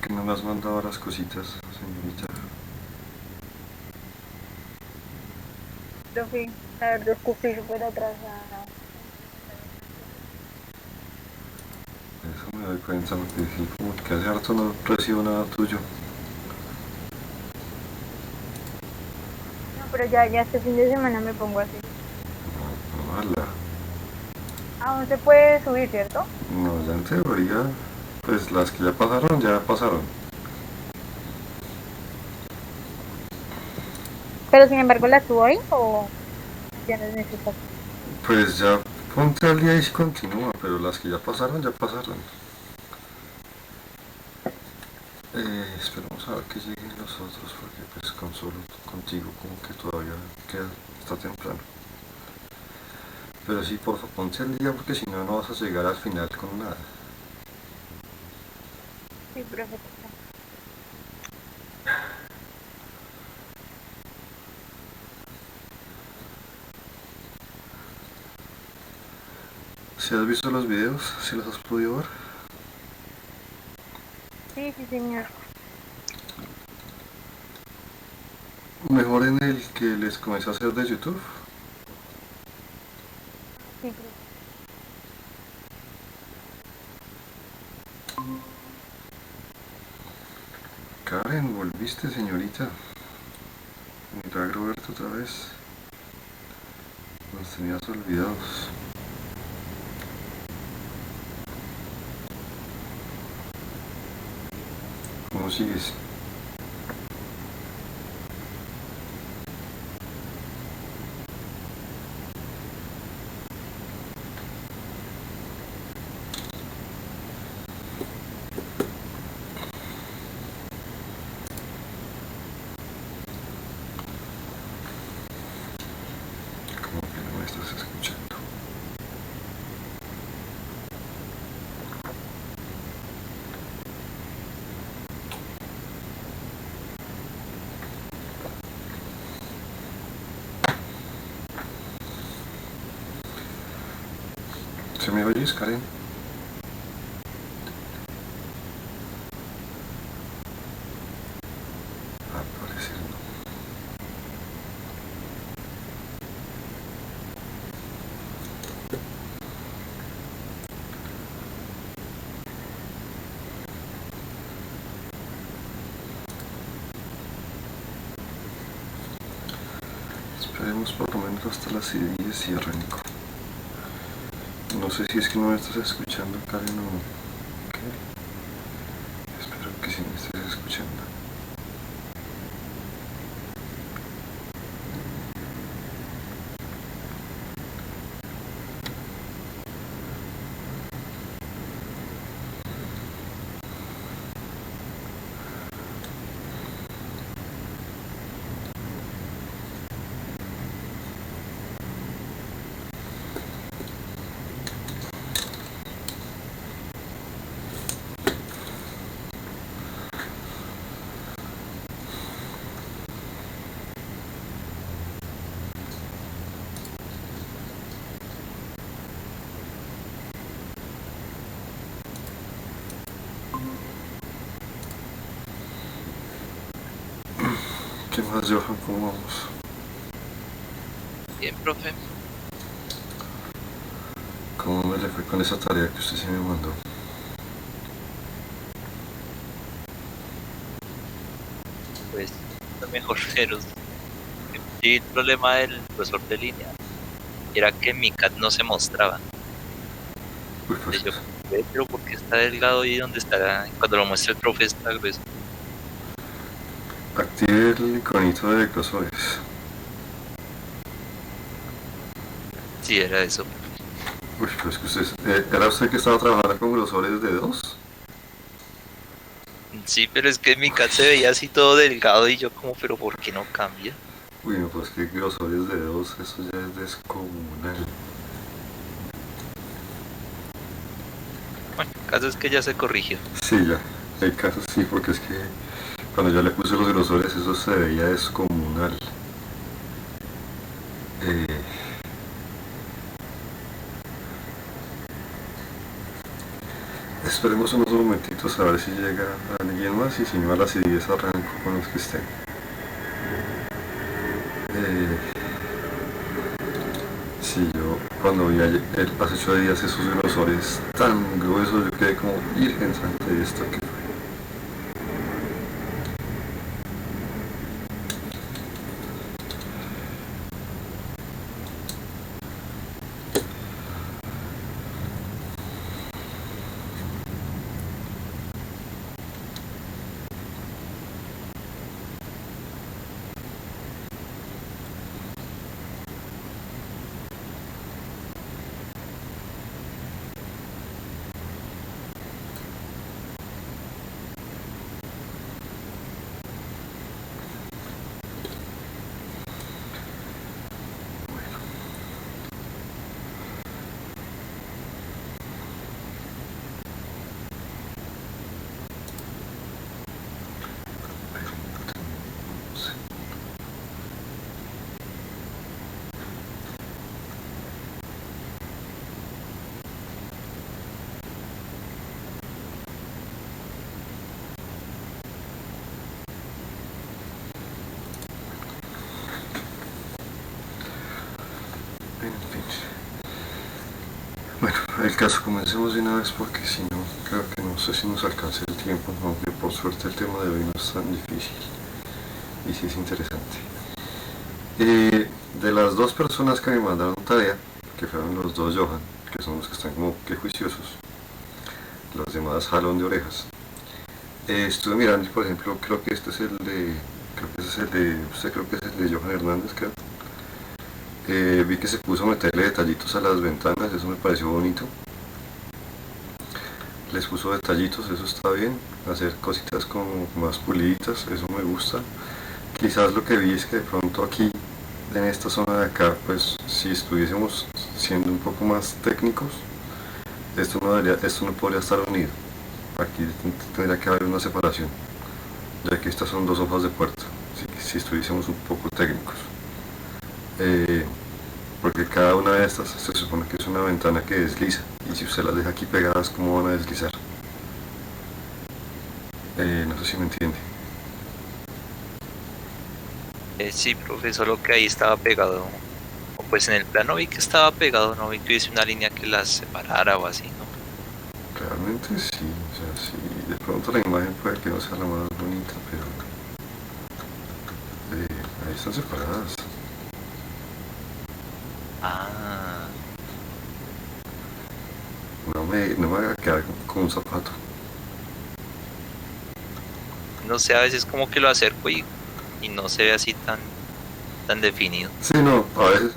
que no me has mandado las cositas, señorita? Profe, la verdad es que estoy súper atrasada. Eso me doy cuenta porque sí, como que hace harto no recibo nada tuyo. No, pero ya este fin de semana me pongo a hacer. Mala. Aún se puede subir, ¿cierto? No, ya en teoría, pues las que ya pasaron. Pero sin embargo, ¿la subo ahí o ya no es necesario? Pues ya ponte al día y continúa, pero las que ya pasaron. Esperemos a ver que lleguen los otros porque pues con solo contigo como que todavía queda, está temprano. Pero sí, por favor, ponte al día porque si no, no vas a llegar al final con nada. Sí, profe, total. Si has visto los videos, si los has podido ver, Sí, sí, señor. mejor en el que les comencé a hacer de YouTube. Ah, sí, profe. Karen, volviste, señorita. Milagro verte otra vez. Nos tenías olvidados. ¿Cómo sigues? ¿Cómo que no me estás escuchando? ¿Se me oyes, Karen? Al parecer no. Esperemos por lo menos hasta las 10 y arranco. No sé si es que no me estás escuchando, Karen, o qué. Espero que sí me estés escuchando. ¿Qué más, Johan? ¿Cómo vamos? Bien, profe. ¿Cómo me le fue con esa tarea que usted se me mandó? Pues lo mejor, pero sí, el problema del profesor de línea era que mi cat no se mostraba. Uy, pues Entonces yo, pero ¿por qué está delgado y dónde estará? Cuando lo muestra el profe está grueso. active el iconito de grosores. Sí, era eso. Uy, pero es que usted, ¿era usted que estaba trabajando con grosores de 2? Sí, pero es que mi cat se veía así todo delgado y yo como, pero ¿por qué no cambia? Uy, no, pues que grosores de 2, eso ya es descomunal. Bueno, el caso es que ya se corrigió. Sí, ya, hay casos sí, porque es que cuando yo le puse los grosores eso se veía descomunal. Esperemos unos momentitos a ver si llega alguien más y si no a las 10 arranco con los que estén. Sí, yo cuando vi ayer, hace 8 días esos grosores tan gruesos, yo quedé como virgen santa de esto que fue. En fin. Bueno, el caso, comencemos de una vez porque si no, creo que no sé si nos alcance el tiempo, aunque por suerte el tema de hoy no es tan difícil y sí es interesante. De las dos personas que me mandaron tarea, que fueron los dos Johan, que son los que están como que juiciosos, los demás jalón de orejas. Estuve mirando, por ejemplo, creo que este es el de, creo que ese es el de, usted creo que es el de Johan Hernández, creo. Vi que se puso a meterle detallitos a las ventanas, eso me pareció bonito. Les puso detallitos, eso está bien. Hacer cositas como más puliditas, eso me gusta. Quizás lo que vi es que de pronto aquí, en esta zona de acá, pues si estuviésemos siendo un poco más técnicos, esto no podría estar unido. Aquí tendría que haber una separación, ya que estas son dos hojas de puerta, si estuviésemos un poco técnicos. Porque cada una de estas se supone que es una ventana que desliza y si usted las deja aquí pegadas, ¿cómo van a deslizar? No sé si me entiende. Sí, profe, solo que ahí estaba pegado, o pues en el plano vi que estaba pegado, no vi que hubiese una línea que las separara o así, ¿no? Realmente sí, o sea, sí, de pronto la imagen puede que no sea la más bonita, pero ahí están separadas. Ah, No me haga quedar con un zapato. no sé, a veces como que lo acerco y no se ve así tan definido. Sí, no,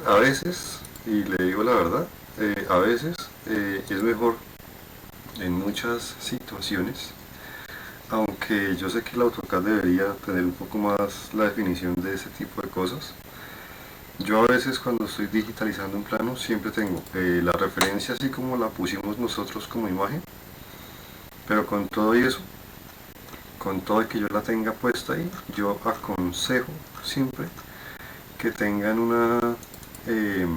a veces, y le digo la verdad, a veces es mejor en muchas situaciones, aunque yo sé que el AutoCAD debería tener un poco más la definición de ese tipo de cosas. Yo a veces cuando estoy digitalizando un plano siempre tengo la referencia así como la pusimos nosotros como imagen, pero con todo y eso, con todo y que yo la tenga puesta ahí, yo aconsejo siempre que tengan eh,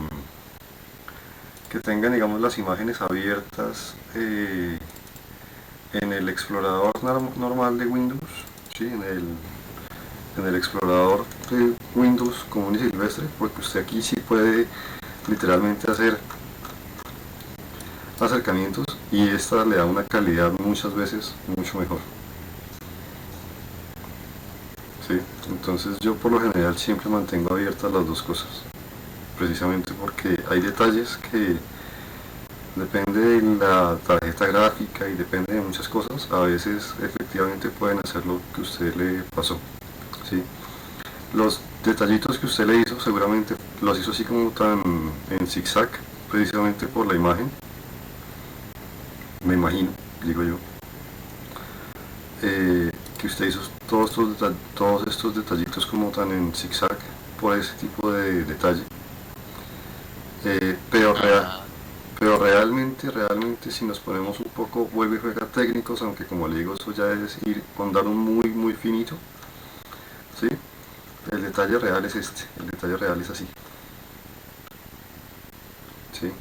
que tengan digamos las imágenes abiertas en el explorador normal de Windows, ¿sí? En el explorador de Windows común y silvestre, porque usted aquí sí puede literalmente hacer acercamientos y esta le da una calidad muchas veces mucho mejor. ¿Sí? Entonces yo por lo general siempre mantengo abiertas las dos cosas, precisamente porque hay detalles que depende de la tarjeta gráfica y depende de muchas cosas, a veces efectivamente pueden hacer lo que usted le pasó. ¿Sí? Los detallitos que usted le hizo seguramente los hizo así como tan en zigzag, precisamente por la imagen, me imagino, digo yo, que usted hizo todos estos detallitos como tan en zigzag por ese tipo de detalle. Pero Ah, pero realmente si nos ponemos un poco, vuelve y juega técnicos, aunque como le digo, eso ya es ir con dar un muy finito, ¿sí? El detalle real es este, el detalle real es así, ¿sí?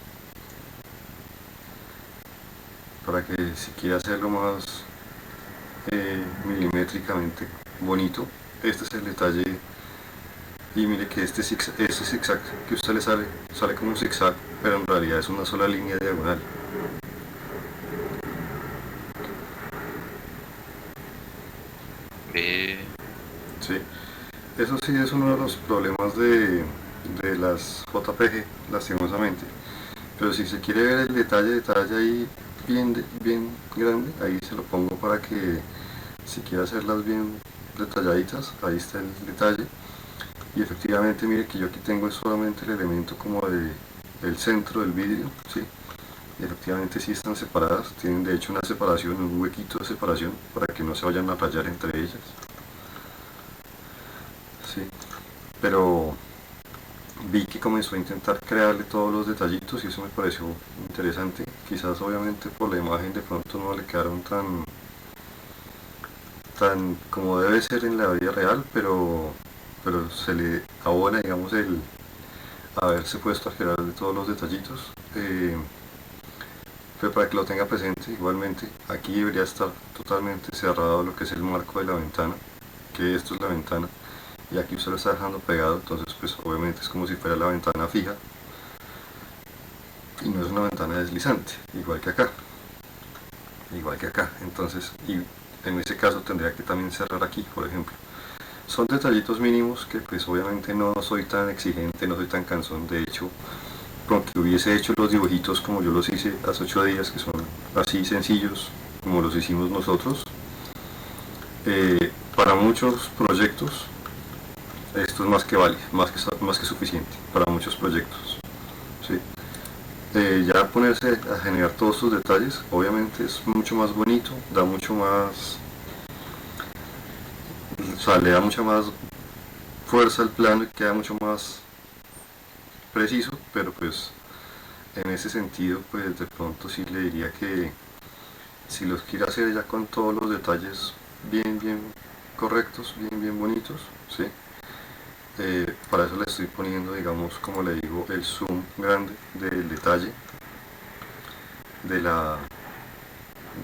para que si quiere hacerlo más milimétricamente bonito, este es el detalle. Y mire que este zigzag que a usted le sale como un zigzag, pero en realidad es una sola línea diagonal. Sí, eso sí es uno de los problemas de las JPG, lastimosamente. Pero si se quiere ver el detalle ahí bien grande, ahí se lo pongo para que si quiere hacerlas bien detalladitas, ahí está el detalle. Y efectivamente mire que yo aquí tengo solamente el elemento como del centro del vidrio, ¿sí? Y efectivamente sí están separadas, tienen de hecho una separación, un huequito de separación para que no se vayan a rayar entre ellas. Sí, pero vi que comenzó a intentar crearle todos los detallitos y eso me pareció interesante. Quizás obviamente por la imagen de pronto no le quedaron tan como debe ser en la vida real, pero se le abona, digamos, el haberse puesto a crearle todos los detallitos. Pero para que lo tenga presente, igualmente aquí debería estar totalmente cerrado lo que es el marco de la ventana, que esto es la ventana, y aquí usted lo está dejando pegado, entonces pues obviamente es como si fuera la ventana fija y no es una ventana deslizante, igual que acá, entonces, y en ese caso tendría que también cerrar aquí, por ejemplo. Son detallitos mínimos que pues obviamente no soy tan exigente, no soy tan cansón. De hecho, con que hubiese hecho los dibujitos como yo los hice hace 8 días, que son así sencillos como los hicimos nosotros, para muchos proyectos esto es más que vale, más que suficiente para muchos proyectos, ¿sí? Ya ponerse a generar todos sus detalles obviamente es mucho más bonito, da mucho más, o sea, le da mucha más fuerza al plano y queda mucho más preciso, pero pues en ese sentido pues de pronto sí le diría que si los quiere hacer ya con todos los detalles bien correctos, bien bonitos, ¿sí? Para eso le estoy poniendo, digamos, como le digo, el zoom grande del detalle de la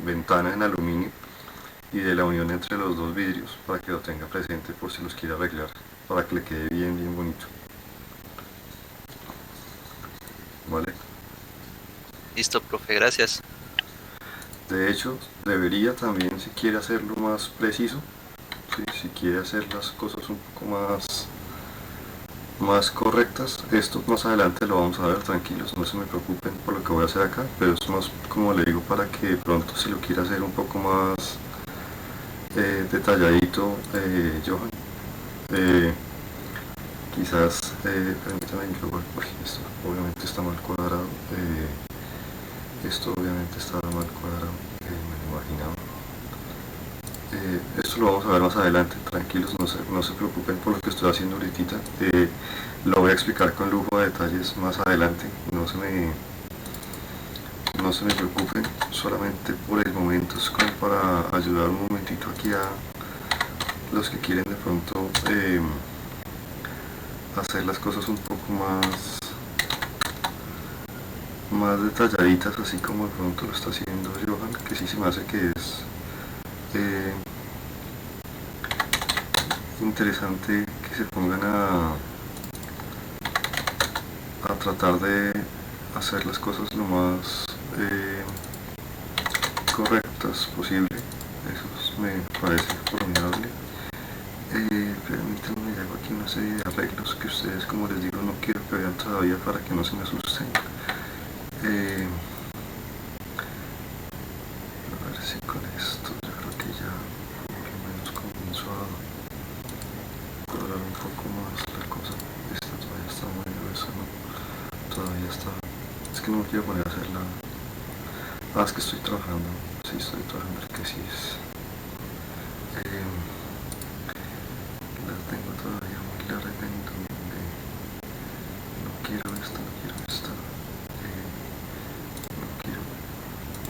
ventana en aluminio y de la unión entre los dos vidrios para que lo tenga presente por si los quiere arreglar, para que le quede bien bonito. ¿Vale? Listo, profe, gracias. De hecho, debería también, si quiere hacerlo más preciso, ¿sí? Si quiere hacer las cosas un poco más correctas, esto más adelante lo vamos a ver, tranquilos, no se me preocupen por lo que voy a hacer acá, pero es más, como le digo, para que de pronto si lo quiere hacer un poco más detalladito, Johan, quizás, permítame que lo esto obviamente está mal cuadrado, esto obviamente está mal cuadrado, me lo imaginaba. Esto lo vamos a ver más adelante, tranquilos, no se preocupen por lo que estoy haciendo ahorita, lo voy a explicar con lujo de detalles más adelante, no se me preocupen, solamente por el momento es como para ayudar un momentito aquí a los que quieren de pronto hacer las cosas un poco más detalladitas, así como de pronto lo está haciendo Johan, que sí se me hace que es interesante que se pongan a tratar de hacer las cosas lo más correctas posible. Eso me parece formidable. Permítanme, hago aquí una serie de arreglos que ustedes, como les digo, no quiero que vean todavía para que no se me asusten. A ver si con esto yo creo que ya por lo menos comienzo a colorar un poco más la cosa. Esta todavía está muy gruesa, ¿no? Todavía está. Es que no me quiero poner a hacerla. Es que estoy trabajando. Sí, estoy trabajando, que sí es. La tengo todavía muy larga en donde no quiero esta, no quiero esta. No quiero,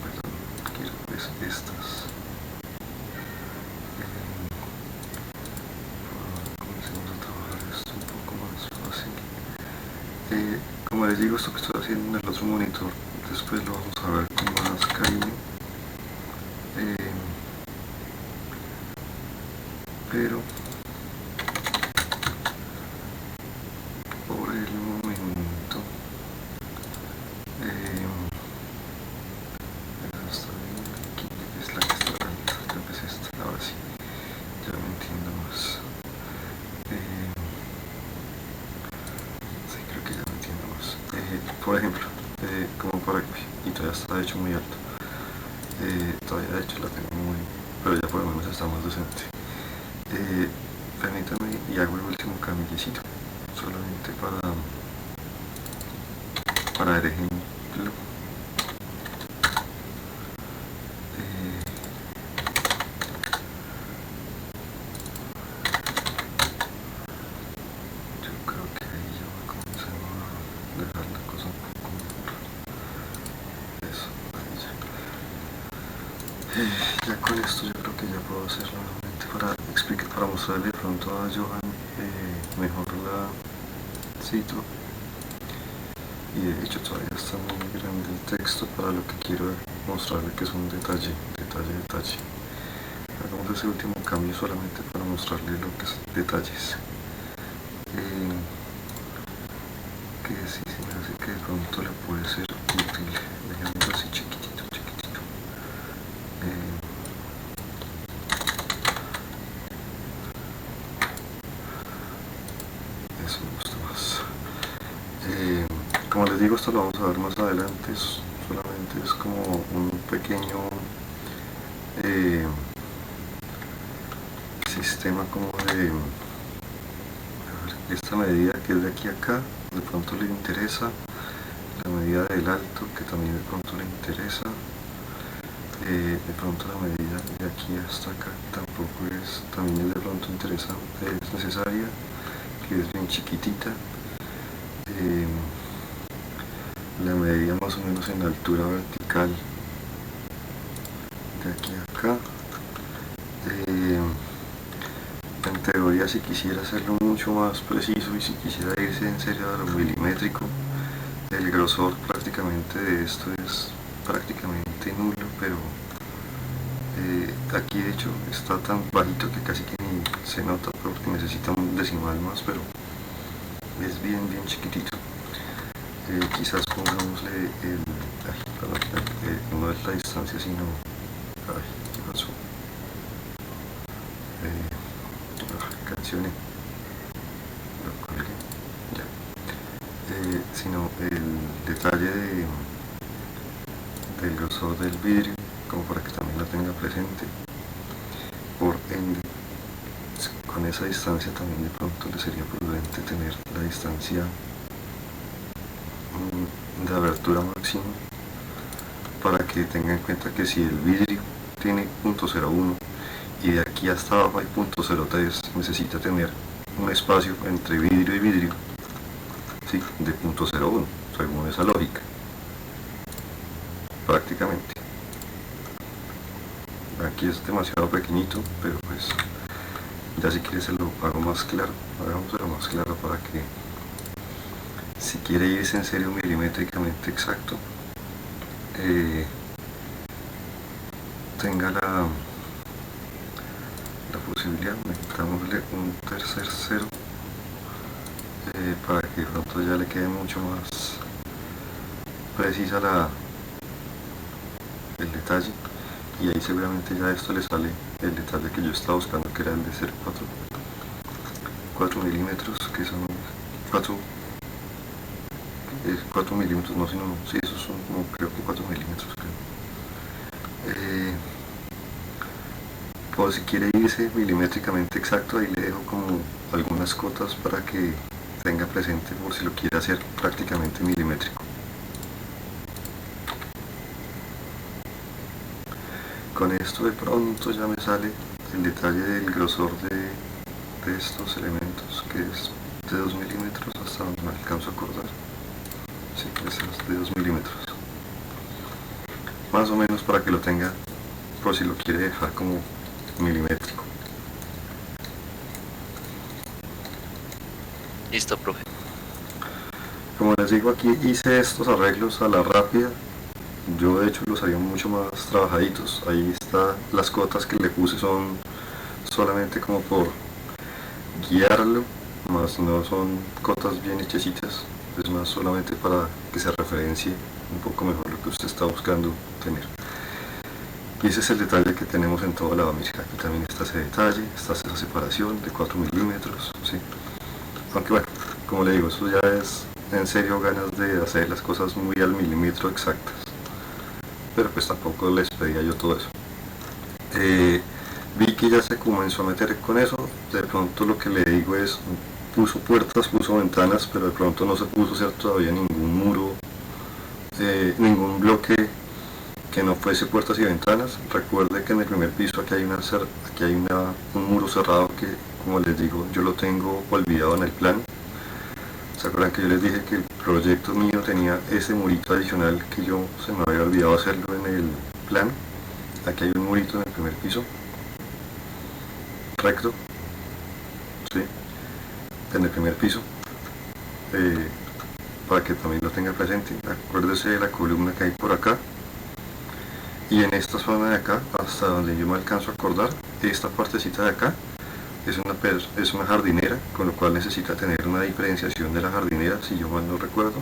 perdón, quiero estas. Comencemos a trabajar esto un poco más fácil. Como les digo, esto que estoy haciendo en el otro monitor, después lo vamos a ver con más cariño. Eh, pero por el momento está bien aquí, es la que está alta, creo que es esta, ahora sí, ya me entiendo más. Sí, creo que ya me entiendo más. Por ejemplo, como por aquí, y todavía está hecho muy alto. Todavía de hecho la tengo muy, pero ya por lo menos está más decente. Permítame y hago el último camillecito, solamente para ver ejemplo. Yo creo que ahí ya va a comenzar a dejar la cosa un poco mejor. Eso, ahí ya. Ya con esto yo creo que ya puedo hacerlo nuevamente para mostrarle de pronto a Johan mejor la cito. Y de hecho todavía está muy grande el texto para lo que quiero mostrarle, que es un detalle. Hagamos ese último cambio solamente para mostrarle lo que es detalles. Que sí se me hace que de pronto le puede ser útil. Dejémoslo así chiquitito. Eso me gusta más. Como les digo, esto lo vamos a ver más adelante, solamente es como un pequeño sistema como de esta medida que es de aquí a acá, de pronto le interesa, la medida del alto que también de pronto le interesa, de pronto la medida de aquí hasta acá tampoco es, también es de pronto interesante, es necesaria, que es bien chiquitita. La medida más o menos en la altura vertical de aquí a acá. En teoría, si quisiera hacerlo mucho más preciso y si quisiera irse en serio a lo milimétrico, el grosor prácticamente de esto es prácticamente nulo, pero aquí de hecho está tan bajito que casi que ni se nota porque necesita un decimal más, pero es bien chiquitito. Quizás pongámosle no es la distancia sino ¿qué pasó? Canciones ya. Sino el detalle del grosor del vidrio, como para que también lo tenga presente. Por ende, con esa distancia también de pronto le sería prudente tener la distancia de abertura máxima, para que tenga en cuenta que si el vidrio tiene 0.01 y de aquí hasta abajo hay 0.03, necesita tener un espacio entre vidrio y vidrio, ¿sí? De 0.01, según esa lógica, prácticamente. Aquí es demasiado pequeñito, pero pues ya si quiere se lo hago más claro, hagámoslo más claro para que si quiere irse en serio milimétricamente exacto, tenga la posibilidad. Necesitámosle un tercer cero para que de pronto ya le quede mucho más precisa el detalle, y ahí seguramente ya esto le sale el detalle que yo estaba buscando, que era el de 4 milímetros, que son 4 milímetros, no, sino, sí, esos son como creo que 4 milímetros, creo. O si quiere irse milimétricamente exacto, ahí le dejo como algunas cotas para que tenga presente por si lo quiere hacer prácticamente milimétrico. Con esto de pronto ya me sale el detalle del grosor de estos elementos, que es de 2 milímetros hasta donde me alcanzo a acordar. Sí, es de 2 milímetros. Más o menos para que lo tenga por si lo quiere dejar como milimétrico. Listo, profe. Como les digo, aquí hice estos arreglos a la rápida Yo de hecho los haría mucho más trabajaditos. Ahí está, las cotas que le puse son solamente como por guiarlo, más no son cotas bien hechecitas, es más solamente para que se referencie un poco mejor lo que usted está buscando tener. Y ese es el detalle que tenemos en todo lado. Mira, aquí también está ese detalle, está esa separación de 4 milímetros, ¿sí? Aunque bueno, como le digo, eso ya es en serio ganas de hacer las cosas muy al milímetro exactas, pero pues tampoco les pedía yo todo eso. Vi que ya se comenzó a meter con eso. De pronto lo que le digo es, puso puertas, puso ventanas, pero de pronto no se puso hacer todavía ningún muro, ningún bloque que no fuese puertas y ventanas. Recuerde que en el primer piso aquí hay un muro cerrado que, como les digo, yo lo tengo olvidado en el plan. ¿Se acuerdan que yo les dije que el proyecto mío tenía ese murito adicional que yo se me había olvidado hacerlo en el plan? Aquí hay un murito en el primer piso, recto, ¿sí? En el primer piso, para que también lo tenga presente. Acuérdese de la columna que hay por acá, y en esta zona de acá, hasta donde yo me alcanzo a acordar, esta partecita de acá es una jardinera, con lo cual necesita tener una diferenciación de la jardinera, si yo mal no recuerdo.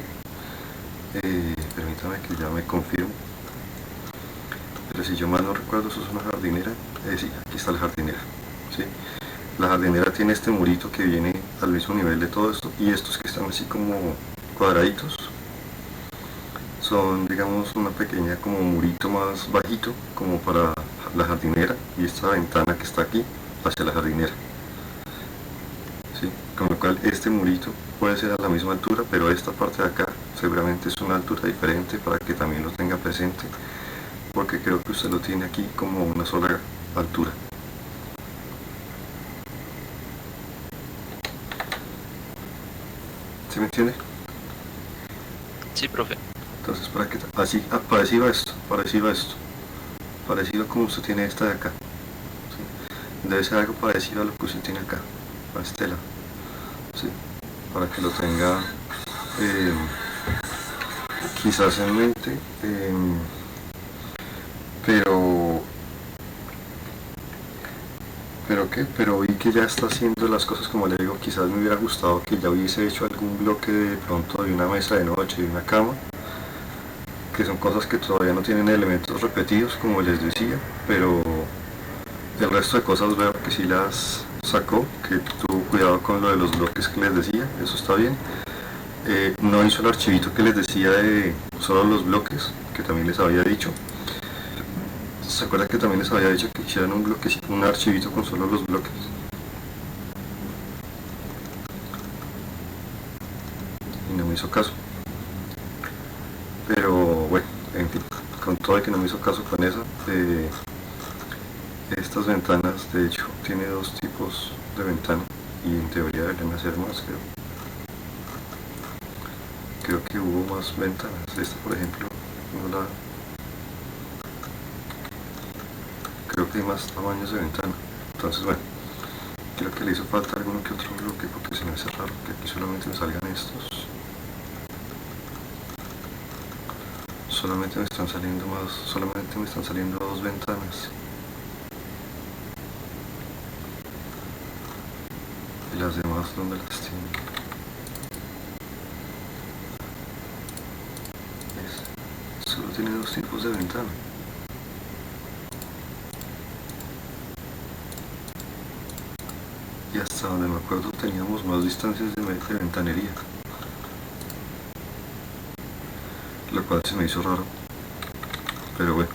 Permítame que ya me confirmo, pero si yo mal no recuerdo, eso es una jardinera. Sí, aquí está la jardinera, ¿sí? La jardinera tiene este murito que viene al mismo nivel de todo esto, y estos que están así como cuadraditos son, digamos, una pequeña como murito más bajito como para la jardinera, y esta ventana que está aquí hacia la jardinera, ¿sí? Con lo cual este murito puede ser a la misma altura, pero esta parte de acá seguramente es una altura diferente, para que también lo tenga presente, porque creo que usted lo tiene aquí como una sola altura. ¿Sí me entiende? Sí, profe. Entonces, para que así, parecido a esto, parecido como usted tiene esta de acá, ¿sí? Debe ser algo parecido a lo que usted tiene acá, a este lado, ¿sí? Para que lo tenga quizás en mente, pero vi que ya está haciendo las cosas como le digo. Quizás me hubiera gustado que ya hubiese hecho algún bloque de pronto de una mesa de noche y una cama, que son cosas que todavía no tienen elementos repetidos, como les decía, pero el resto de cosas veo que sí las sacó, que tuvo cuidado con lo de los bloques que les decía, eso está bien. No hizo el archivito que les decía de solo los bloques, que también les había dicho. ¿Se acuerdan que también les había dicho que hicieran un archivito con solo los bloques? Y no me hizo caso. Pero bueno, en fin, con todo y que no me hizo caso con eso, estas ventanas, de hecho, tiene dos tipos de ventana, y en teoría deberían hacer más, creo que hubo más ventanas. Esta, por ejemplo, no la... creo que hay más tamaños de ventana. Entonces, bueno, creo que le hizo falta alguno que otro bloque, porque se me hace raro que aquí solamente me salgan estos. Solamente me están saliendo dos ventanas. Y las demás, ¿dónde las tiene? Solo tiene dos tipos de ventana. Y hasta donde me acuerdo teníamos más distancias de ventanería, lo cual se me hizo raro. Pero bueno,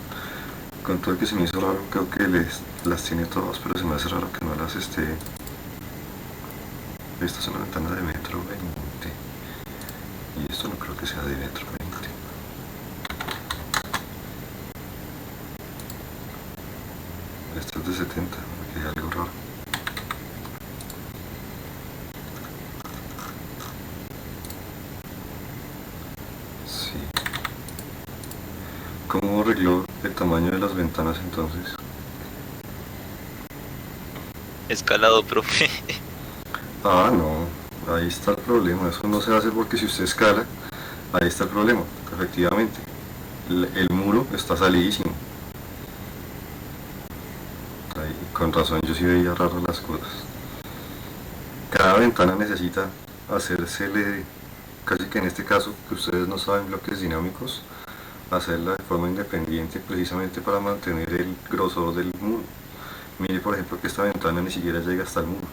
con todo el que se me hizo raro, creo que las tiene todas, pero se me hace raro que no las esté. Esta es una ventana de 1,20 m, y esto no creo que sea de 1,20 m. Esta es de 70, me queda algo raro. Sí. ¿Cómo arregló el tamaño de las ventanas entonces? Escalado, profe. Ah, no, ahí está el problema. Eso no se hace porque si usted escala, ahí está el problema, efectivamente. el muro está salidísimo. Ahí, con razón yo sí veía raras las cosas. Cada ventana necesita hacérsele, casi que en este caso, que ustedes no saben bloques dinámicos, hacerla de forma independiente precisamente para mantener el grosor del muro. Mire por ejemplo que esta ventana ni siquiera llega hasta el muro.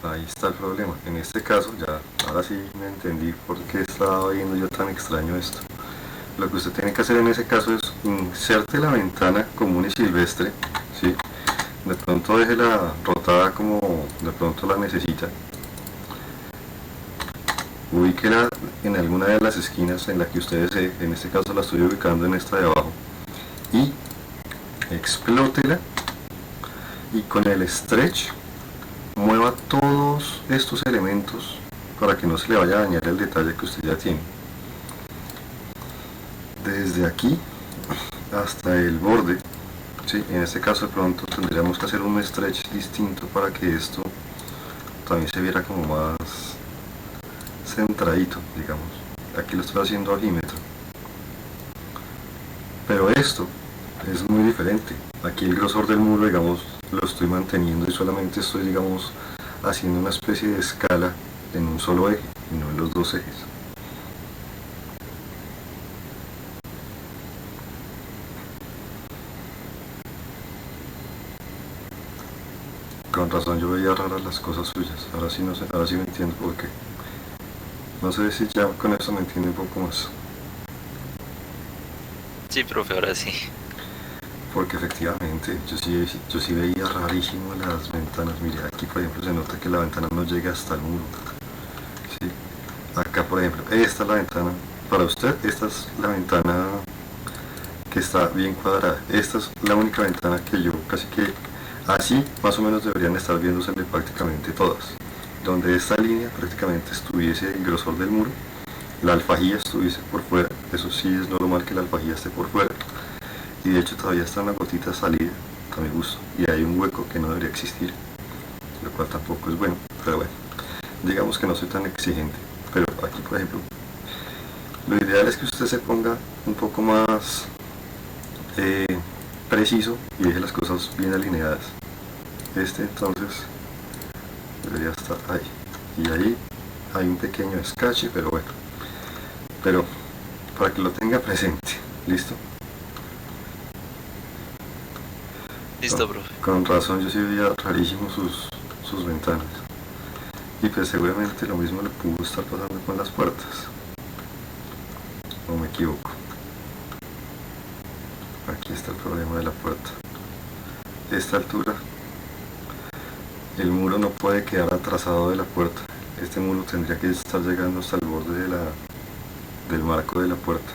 Ahí está el problema. En este caso, ya, ahora sí me entendí por qué estaba viendo yo tan extraño esto. Lo que usted tiene que hacer en ese caso es inserte la ventana común y silvestre, ¿sí? De pronto déjela rotada como de pronto la necesita. Ubíquela en alguna de las esquinas en la que usted desee. En este caso la estoy ubicando en esta de abajo. Y explótela. Y con el stretch mueva todos estos elementos para que no se le vaya a dañar el detalle que usted ya tiene. Desde aquí hasta el borde, ¿sí? En este caso de pronto tendríamos que hacer un stretch distinto para que esto también se viera como más centradito, digamos. Aquí lo estoy haciendo a alímetro, pero esto es muy diferente. Aquí el grosor del muro, digamos, lo estoy manteniendo y solamente estoy, digamos, haciendo una especie de escala en un solo eje y no en los dos ejes. Con razón yo veía raras las cosas suyas. Ahora sí no sé, ahora sí me entiendo por qué. No sé si ya con eso me entiende un poco más. Sí, profe, ahora sí. Porque efectivamente yo sí veía rarísimo las ventanas. Mire, aquí por ejemplo se nota que la ventana no llega hasta el muro. ¿Sí? Acá por ejemplo, esta es la ventana. Para usted, esta es la ventana que está bien cuadrada. Esta es la única ventana que yo casi que así más o menos deberían estar viéndosele prácticamente todas. Donde esta línea prácticamente estuviese el grosor del muro, la alfajilla estuviese por fuera. Eso sí es normal que la alfajilla esté por fuera. Y de hecho todavía está una gotita salida a mi gusto, y hay un hueco que no debería existir, lo cual tampoco es bueno, pero bueno, digamos que no soy tan exigente. Pero aquí por ejemplo lo ideal es que usted se ponga un poco más preciso y deje las cosas bien alineadas. Este entonces debería estar ahí, y ahí hay un pequeño escache, pero bueno, pero para que lo tenga presente. ¿Listo? Listo, profe. Con razón yo sí veía rarísimo sus ventanas. Y pues seguramente lo mismo le pudo estar pasando con las puertas. No me equivoco. Aquí está el problema de la puerta. Esta altura, el muro no puede quedar atrasado de la puerta. Este muro tendría que estar llegando hasta el borde del marco de la puerta.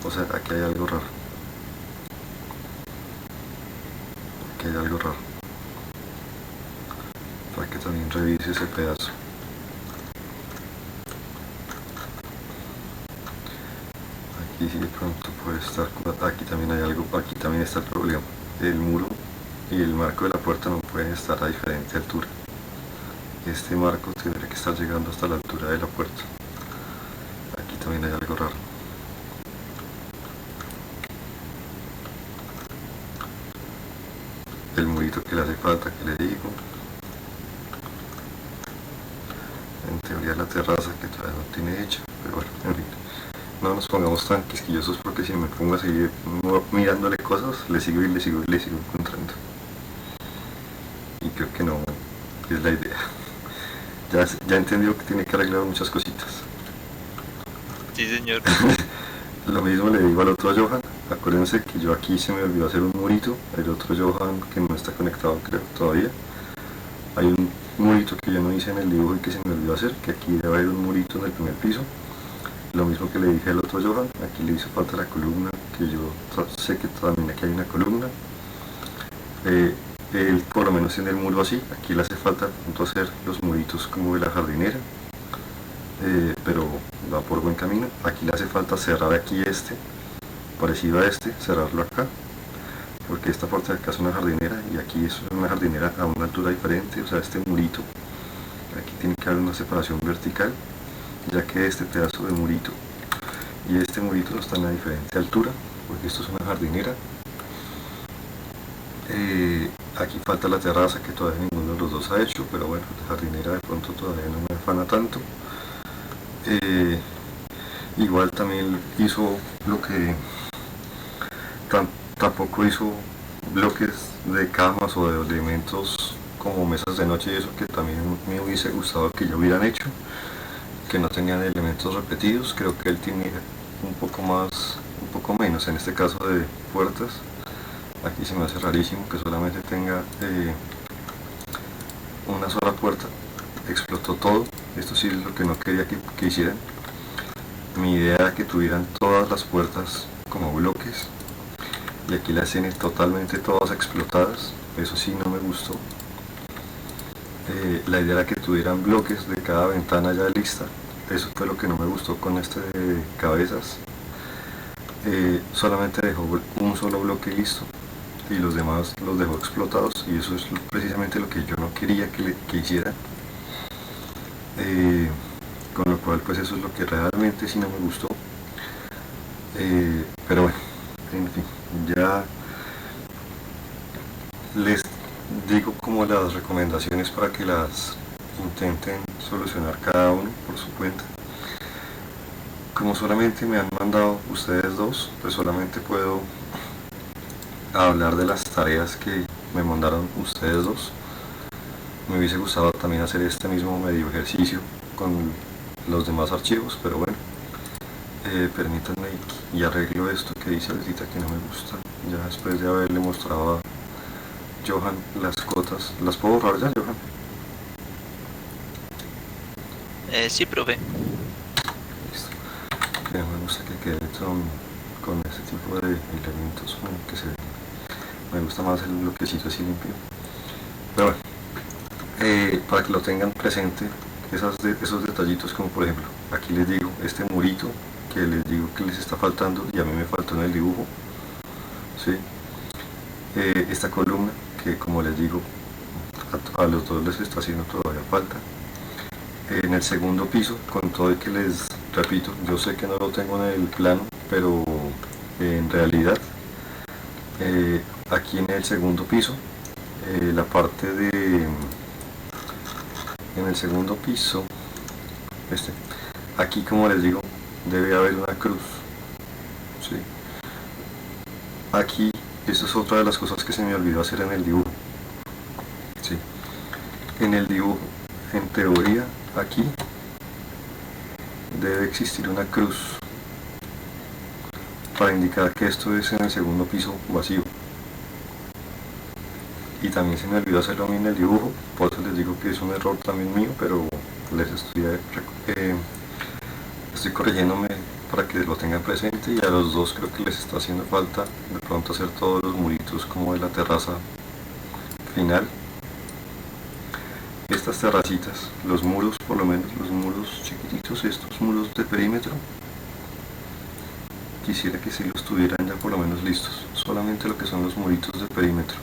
O sea, aquí hay algo raro. Aquí hay algo raro. Para que también revise ese pedazo. Aquí sí de pronto puede estar, aquí también hay algo, aquí también está el problema. El muro y el marco de la puerta no pueden estar a diferente altura. Este marco tendría que estar llegando hasta la altura de la puerta. Aquí también hay algo raro. El murito que le hace falta, que le digo. En teoría la terraza que todavía no tiene hecha, pero bueno, en fin. No nos pongamos tan quisquillosos, porque si me pongo a seguir mirándole cosas, le sigo encontrando. Y creo que no es la idea. Ya entendió que tiene que arreglar muchas cositas. Sí, señor. Lo mismo le digo al otro Johan. Acuérdense que yo aquí se me olvidó hacer un murito. El otro Johan que no está conectado, creo, todavía. Hay un murito que yo no hice en el dibujo y que se me olvidó hacer, que aquí debe haber un murito en el primer piso. Lo mismo que le dije al otro Johan, aquí le hizo falta la columna, que yo sé que también aquí hay una columna. Él por lo menos tiene el muro así, aquí le hace falta hacer los muritos como de la jardinera, pero va por buen camino. Aquí le hace falta cerrar aquí este, parecido a este, cerrarlo acá. porque esta parte de acá es una jardinera y aquí es una jardinera a una altura diferente, o sea, este murito, aquí tiene que haber una separación vertical, ya que este pedazo de murito y este murito están a diferente altura, porque esto es una jardinera. Aquí falta la terraza, que todavía ninguno de los dos ha hecho, pero bueno, la jardinera de pronto todavía no me afana tanto. Igual también hizo lo que tampoco hizo bloques de camas o de elementos como mesas de noche y eso, que también me hubiese gustado que ya hubieran hecho, que no tenían elementos repetidos. Creo que él tiene un poco menos en este caso de puertas. Aquí se me hace rarísimo que solamente tenga una sola puerta. Explotó todo. Esto sí es lo que no quería que hicieran. Mi idea era que tuvieran todas las puertas como bloques, y aquí las tiene totalmente todas explotadas. Eso sí no me gustó. La idea era que tuvieran bloques de cada ventana ya lista. Eso fue lo que no me gustó con este de cabezas. Solamente dejó un solo bloque listo y los demás los dejó explotados, y eso es precisamente lo que yo no quería que hicieran. Con lo cual pues eso es lo que realmente sí no me gustó. Pero bueno, en fin, ya les digo como las recomendaciones para que las intenten solucionar cada uno por su cuenta. Como solamente me han mandado ustedes dos, pues solamente puedo hablar de las tareas que me mandaron ustedes dos. Me hubiese gustado también hacer este mismo medio ejercicio con los demás archivos, pero bueno, permítanme y arreglo esto que dice ahorita que no me gusta, ya después de haberle mostrado a Johan las cotas. ¿Las puedo borrar ya, Johan? Sí, profe. Listo. Que no me gusta que quede con este tipo de elementos, que me gusta más el bloquecito así limpio. Pero bueno, para que lo tengan presente, esos detallitos, como por ejemplo, aquí les digo, este murito que les digo que les está faltando y a mí me faltó en el dibujo, ¿sí? Esta columna que, como les digo, a los dos les está haciendo todavía falta. En el segundo piso, con todo y que les repito, yo sé que no lo tengo en el plano, pero en realidad aquí en el segundo piso, la parte de en el segundo piso, aquí, como les digo, debe haber una cruz, ¿sí? Aquí, esto es otra de las cosas que se me olvidó hacer en el dibujo, ¿sí? En el dibujo, en teoría, aquí debe existir una cruz para indicar que esto es en el segundo piso vacío. Y también se me olvidó hacerlo a mí en el dibujo, por eso les digo que es un error también mío, pero les estoy corrigiéndome para que lo tengan presente. Y a los dos creo que les está haciendo falta de pronto hacer todos los muritos como de la terraza final. Estas terracitas, los muros, por lo menos los muros chiquititos, estos muros de perímetro, quisiera que si los tuvieran ya por lo menos listos, solamente lo que son los muritos de perímetro.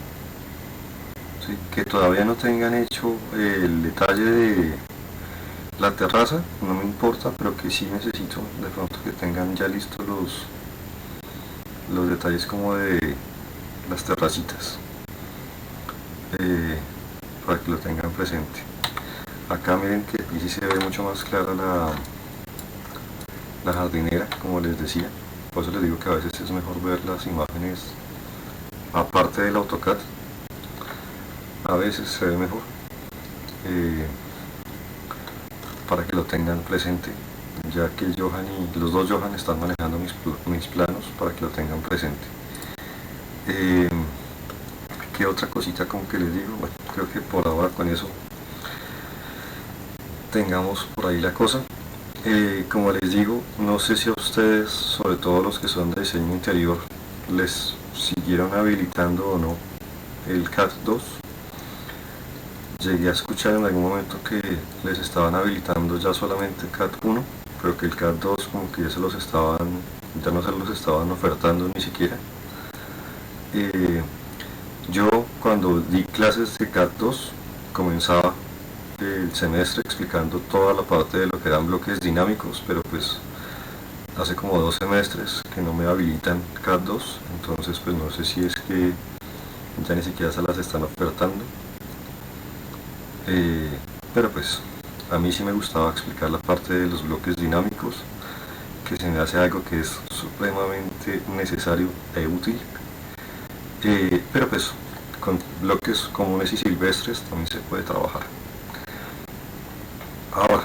¿Sí? Que todavía no tengan hecho el detalle de la terraza, no me importa, pero que sí necesito de pronto que tengan ya listos los detalles como de las terracitas, para que lo tengan presente. Acá miren que aquí sí se ve mucho más clara la jardinera, como les decía. Por eso les digo que a veces es mejor ver las imágenes aparte del AutoCAD. A veces se ve mejor, para que lo tengan presente, ya que Johan y los dos Johan están manejando mis planos, para que lo tengan presente. ¿Qué otra cosita como que les digo? Bueno, creo que por ahora con eso tengamos por ahí la cosa. Como les digo, no sé si a ustedes, sobre todo los que son de diseño interior, les siguieron habilitando o no el CAD 2. Llegué a escuchar en algún momento que les estaban habilitando ya solamente CAD 1, pero que el CAD 2 como que ya no se los estaban ofertando ni siquiera. Eh, yo cuando di clases de CAD 2 comenzaba el semestre explicando toda la parte de lo que eran bloques dinámicos, pero pues hace como 2 semestres que no me habilitan CAD 2, entonces pues no sé si es que ya ni siquiera se las están ofertando. Pero pues a mí sí me gustaba explicar la parte de los bloques dinámicos, que se me hace algo que es supremamente necesario e útil. Pero pues con bloques comunes y silvestres también se puede trabajar. Ahora,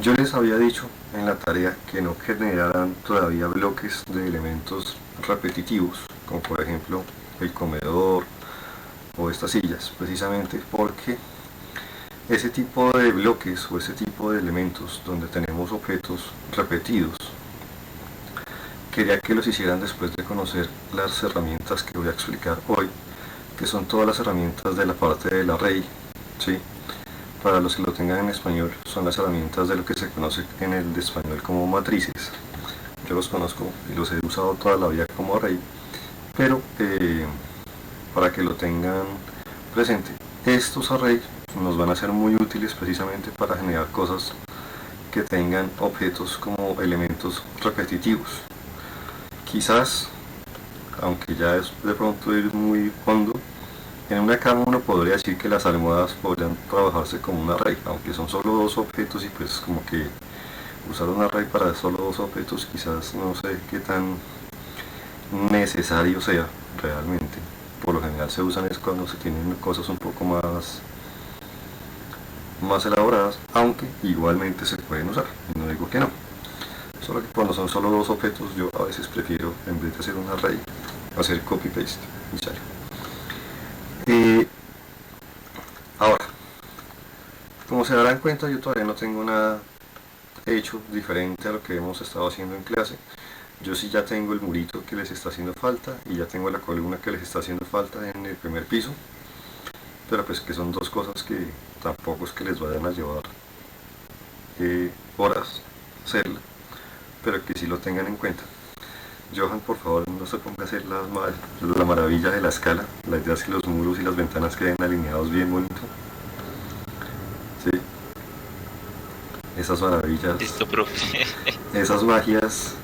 yo les había dicho en la tarea que no generaran todavía bloques de elementos repetitivos, como por ejemplo el comedor o estas sillas, precisamente porque ese tipo de bloques o ese tipo de elementos donde tenemos objetos repetidos, quería que los hicieran después de conocer las herramientas que voy a explicar hoy, que son todas las herramientas de la parte del array, ¿sí? Para los que lo tengan en español, son las herramientas de lo que se conoce en el de español como matrices. Yo los conozco y los he usado toda la vida como array, pero para que lo tengan presente, estos arrays nos van a ser muy útiles precisamente para generar cosas que tengan objetos como elementos repetitivos. Quizás, aunque ya es de pronto ir muy hondo, en una cama uno podría decir que las almohadas podrían trabajarse como un array, aunque son solo dos objetos y pues como que usar un array para solo dos objetos quizás no sé qué tan necesario sea realmente. Por lo general se usan es cuando se tienen cosas un poco más elaboradas, aunque igualmente se pueden usar, no digo que no. Solo que cuando son solo dos objetos yo a veces prefiero, en vez de hacer un array, hacer copy-paste y sale. Ahora, como se darán cuenta, yo todavía no tengo nada hecho diferente a lo que hemos estado haciendo en clase. Yo sí ya tengo el murito que les está haciendo falta y ya tengo la columna que les está haciendo falta en el primer piso, pero pues que son dos cosas que tampoco es que les vayan a llevar horas hacerla, pero que sí lo tengan en cuenta. Johan, por favor, no se ponga a hacer la maravilla de la escala. La idea es que los muros y las ventanas queden alineados bien bonito. Sí. Esas maravillas. Listo, profe. Esas magias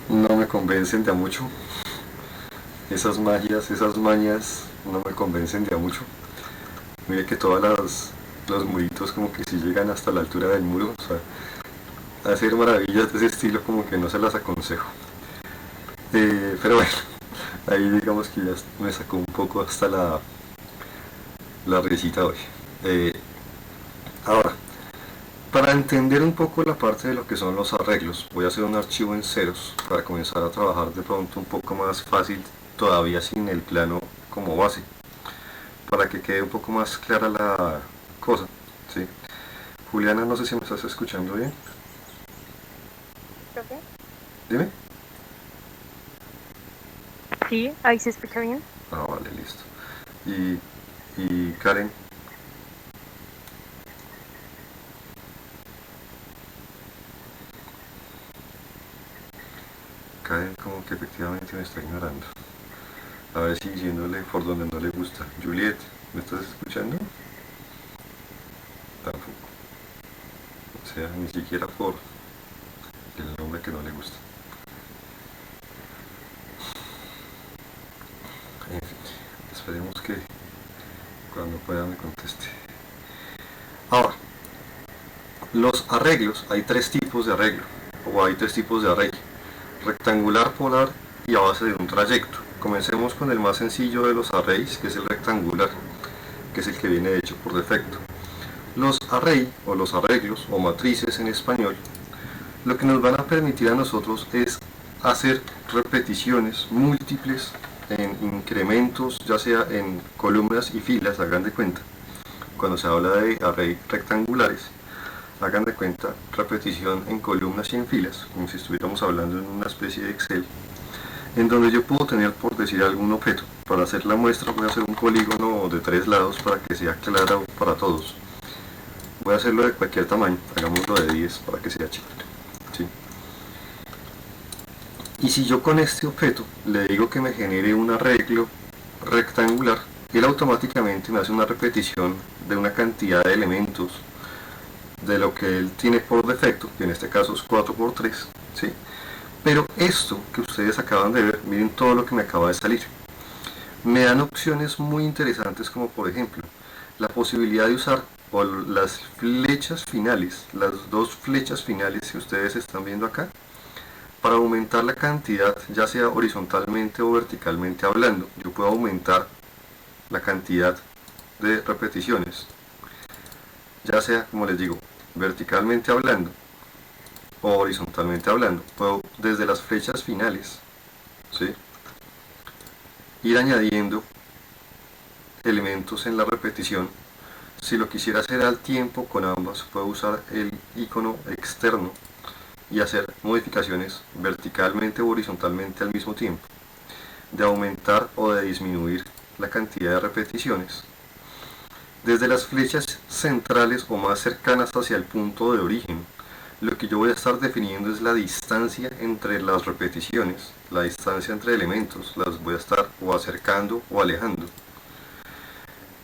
no me convencen de a mucho. Esas magias, esas mañas no me convencen de a mucho. Mire que todos los muritos como que sí llegan hasta la altura del muro. O sea, hacer maravillas de ese estilo como que no se las aconsejo. Pero bueno, ahí digamos que ya me sacó un poco hasta la risita hoy. Ahora, para entender un poco la parte de lo que son los arreglos, voy a hacer un archivo en ceros para comenzar a trabajar de pronto un poco más fácil, todavía sin el plano como base, para que quede un poco más clara la cosa, ¿sí? Juliana, no sé si me estás escuchando bien. ¿Profe? Dime. Sí, ahí se escucha bien. Ah, vale, listo. Y Karen. Karen como que efectivamente me está ignorando. A ver si yéndole por donde no le gusta. Juliet, ¿me estás escuchando? Tampoco. O sea, ni siquiera por el nombre que no le gusta. En fin, esperemos que cuando pueda me conteste. Ahora, los arreglos, hay tres tipos de arreglo, o hay tres tipos de array: rectangular, polar y a base de un trayecto. Comencemos con el más sencillo de los arrays, que es el rectangular, que es el que viene hecho por defecto. Los array o los arreglos o matrices en español, lo que nos van a permitir a nosotros es hacer repeticiones múltiples en incrementos, ya sea en columnas y filas. Hagan de cuenta, cuando se habla de array rectangulares, hagan de cuenta repetición en columnas y en filas, como si estuviéramos hablando en una especie de Excel, en donde yo puedo tener, por decir, algún objeto. Para hacer la muestra voy a hacer un polígono de 3 lados para que sea claro para todos. Voy a hacerlo de cualquier tamaño, hagámoslo de 10 para que sea chiquito, ¿sí? Y si yo con este objeto le digo que me genere un arreglo rectangular, él automáticamente me hace una repetición de una cantidad de elementos de lo que él tiene por defecto, que en este caso es 4×3, ¿sí? Pero esto que ustedes acaban de ver, miren todo lo que me acaba de salir. Me dan opciones muy interesantes, como por ejemplo la posibilidad de usar las flechas finales, las dos flechas finales que ustedes están viendo acá, para aumentar la cantidad, ya sea horizontalmente o verticalmente hablando. Yo puedo aumentar la cantidad de repeticiones, ya sea, como les digo, verticalmente hablando o horizontalmente hablando. Puedo desde las flechas finales, ¿sí?, ir añadiendo elementos en la repetición. Si lo quisiera hacer al tiempo con ambas, puedo usar el icono externo y hacer modificaciones verticalmente o horizontalmente al mismo tiempo, de aumentar o de disminuir la cantidad de repeticiones. Desde las flechas centrales o más cercanas hacia el punto de origen, lo que yo voy a estar definiendo es la distancia entre las repeticiones, la distancia entre elementos, las voy a estar o acercando o alejando.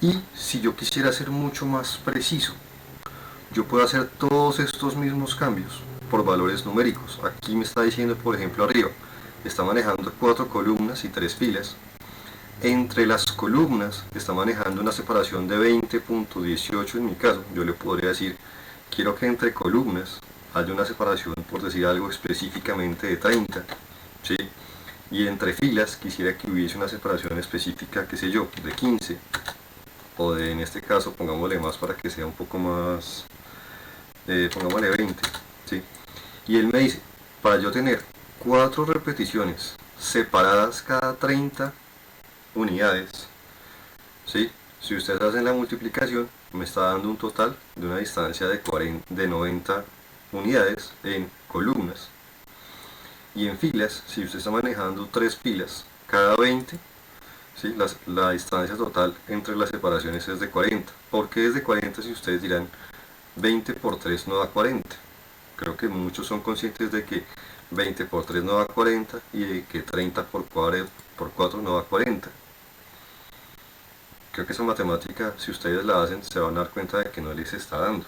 Y si yo quisiera ser mucho más preciso, yo puedo hacer todos estos mismos cambios por valores numéricos. Aquí me está diciendo, por ejemplo, arriba, está manejando 4 columnas y 3 filas. Entre las columnas está manejando una separación de 20.18 en mi caso. Yo le podría decir, quiero que entre columnas haya una separación, por decir algo, específicamente de 30, ¿sí? Y entre filas quisiera que hubiese una separación específica, qué sé yo, de 15, o de, en este caso, pongámosle más para que sea un poco más, pongámosle 20, ¿sí? Y él me dice, para yo tener 4 repeticiones separadas cada 30 unidades, ¿sí?, si ustedes hacen la multiplicación, me está dando un total de una distancia de 90 unidades en columnas. Y en filas, si usted está manejando 3 filas cada 20, ¿sí?, la distancia total entre las separaciones es de 40. ¿Por qué es de 40? Si ustedes dirán, 20 por 3 no da 40. Creo que muchos son conscientes de que 20 por 3 no da 40 y de que 30 por 4 no da 40. Creo que esa matemática, si ustedes la hacen, se van a dar cuenta de que no les está dando.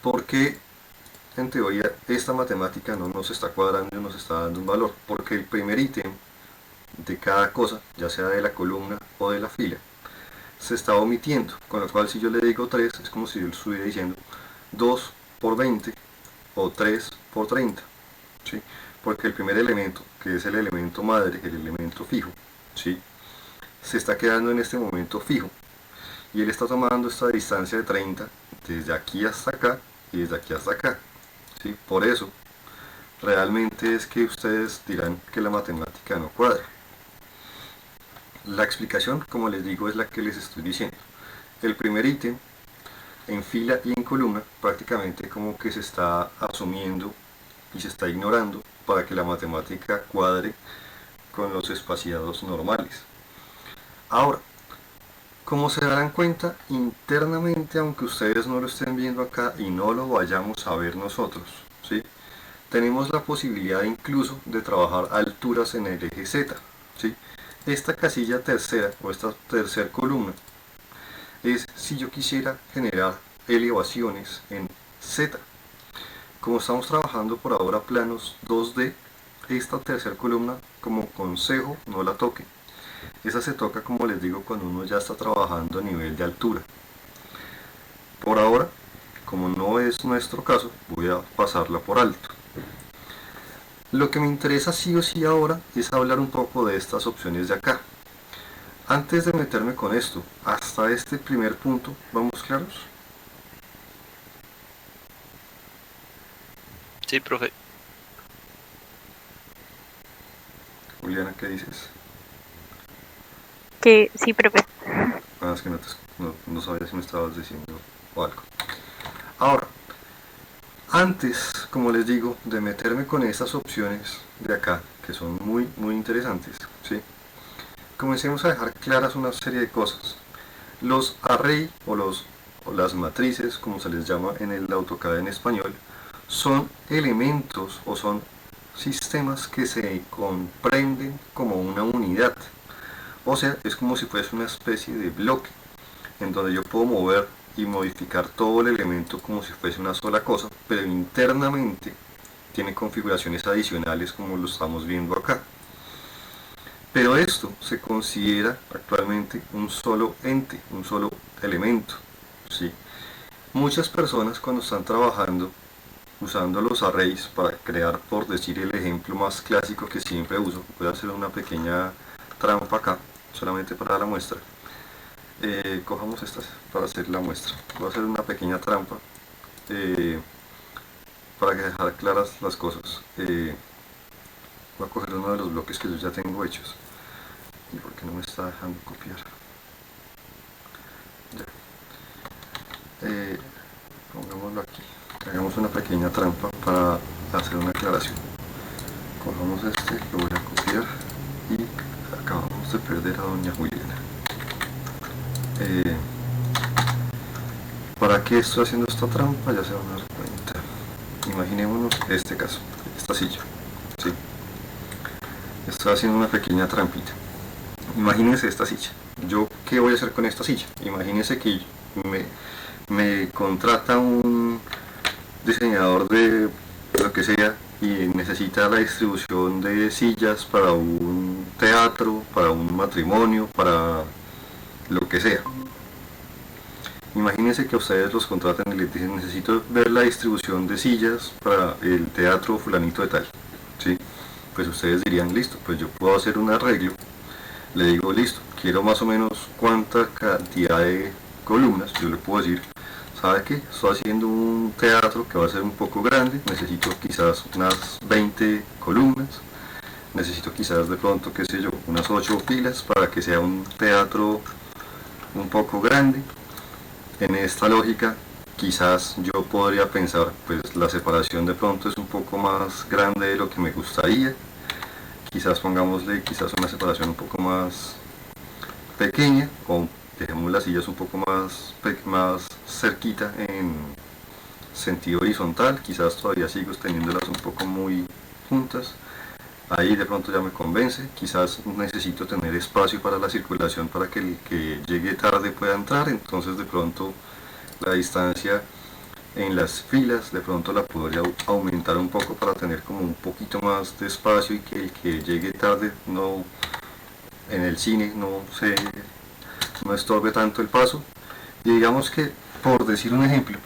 Porque en teoría esta matemática no nos está cuadrando y nos está dando un valor. Porque el primer ítem de cada cosa, ya sea de la columna o de la fila, se está omitiendo. Con lo cual, si yo le digo 3, es como si yo le estuviera diciendo 2 por 20 o 3 por 30. ¿Sí? Porque el primer elemento, que es el elemento madre, el elemento fijo, ¿sí?, se está quedando en este momento fijo, y él está tomando esta distancia de 30 desde aquí hasta acá y desde aquí hasta acá, ¿sí? Por eso realmente es que ustedes dirán que la matemática no cuadra. La explicación, como les digo, es la que les estoy diciendo. El primer ítem en fila y en columna prácticamente como que se está asumiendo y se está ignorando para que la matemática cuadre con los espaciados normales. Ahora, como se darán cuenta, internamente, aunque ustedes no lo estén viendo acá y no lo vayamos a ver nosotros, ¿sí?, tenemos la posibilidad incluso de trabajar alturas en el eje Z, ¿sí? Esta casilla tercera o esta tercera columna es si yo quisiera generar elevaciones en Z. Como estamos trabajando por ahora planos 2D, esta tercera columna, como consejo, no la toquen. Esa se toca, como les digo, cuando uno ya está trabajando a nivel de altura. Por ahora, como no es nuestro caso, voy a pasarla por alto. Lo que me interesa sí o sí ahora es hablar un poco de estas opciones de acá. Antes de meterme con esto, hasta este primer punto, ¿vamos claros? Sí, profe. Juliana, ¿qué dices? Que sí, profe. Ah, es que no sabía si me estabas diciendo o algo. Ahora, antes, como les digo, de meterme con estas opciones de acá, que son muy interesantes, ¿sí?, comencemos a dejar claras una serie de cosas. Los array o las matrices, como se les llama en el AutoCAD en español, son elementos o son sistemas que se comprenden como una unidad. O sea, es como si fuese una especie de bloque en donde yo puedo mover y modificar todo el elemento como si fuese una sola cosa, pero internamente tiene configuraciones adicionales como lo estamos viendo acá. Pero esto se considera actualmente un solo ente, un solo elemento, ¿sí? Muchas personas cuando están trabajando usando los arrays para crear, por decir el ejemplo más clásico que siempre uso, voy a hacer una pequeña trampa acá, solamente para la muestra. Cojamos estas para hacer la muestra. Voy a hacer una pequeña trampa para dejar claras las cosas. Voy a coger uno de los bloques que yo ya tengo hechos. ¿Y por qué no me está dejando copiar? Ya. Pongámoslo aquí. Hagamos una pequeña trampa para hacer una aclaración. Cojamos este, lo voy a copiar y acabamos de perder a doña Juliana. ¿Para qué estoy haciendo esta trampa? Ya se van a dar cuenta. Imaginémonos este caso, esta silla. ¿Sí? Estoy haciendo una pequeña trampita. Imagínense esta silla. ¿Yo qué voy a hacer con esta silla? Imagínense que me contrata un diseñador de lo que sea y necesita la distribución de sillas para un teatro, para un matrimonio, para lo que sea. Imagínense que a ustedes los contratan y les dicen necesito ver la distribución de sillas para el teatro fulanito de tal, ¿sí? Pues ustedes dirían listo, pues yo puedo hacer un arreglo, le digo listo, quiero más o menos cuánta cantidad de columnas, yo le puedo decir, ¿sabe qué? Estoy haciendo un teatro que va a ser un poco grande, necesito quizás unas 20 columnas, necesito quizás de pronto, qué sé yo, unas 8 filas para que sea un teatro un poco grande. En esta lógica quizás yo podría pensar, pues la separación de pronto es un poco más grande de lo que me gustaría, quizás pongámosle quizás una separación un poco más pequeña, o dejemos las sillas un poco más cerquita en sentido horizontal, quizás todavía sigo teniéndolas un poco muy juntas. Ahí de pronto ya me convence, quizás necesito tener espacio para la circulación para que el que llegue tarde pueda entrar, entonces de pronto la distancia en las filas de pronto la podría aumentar un poco para tener como un poquito más de espacio y que el que llegue tarde no en el cine no estorbe tanto el paso. Y digamos que, por decir un ejemplo,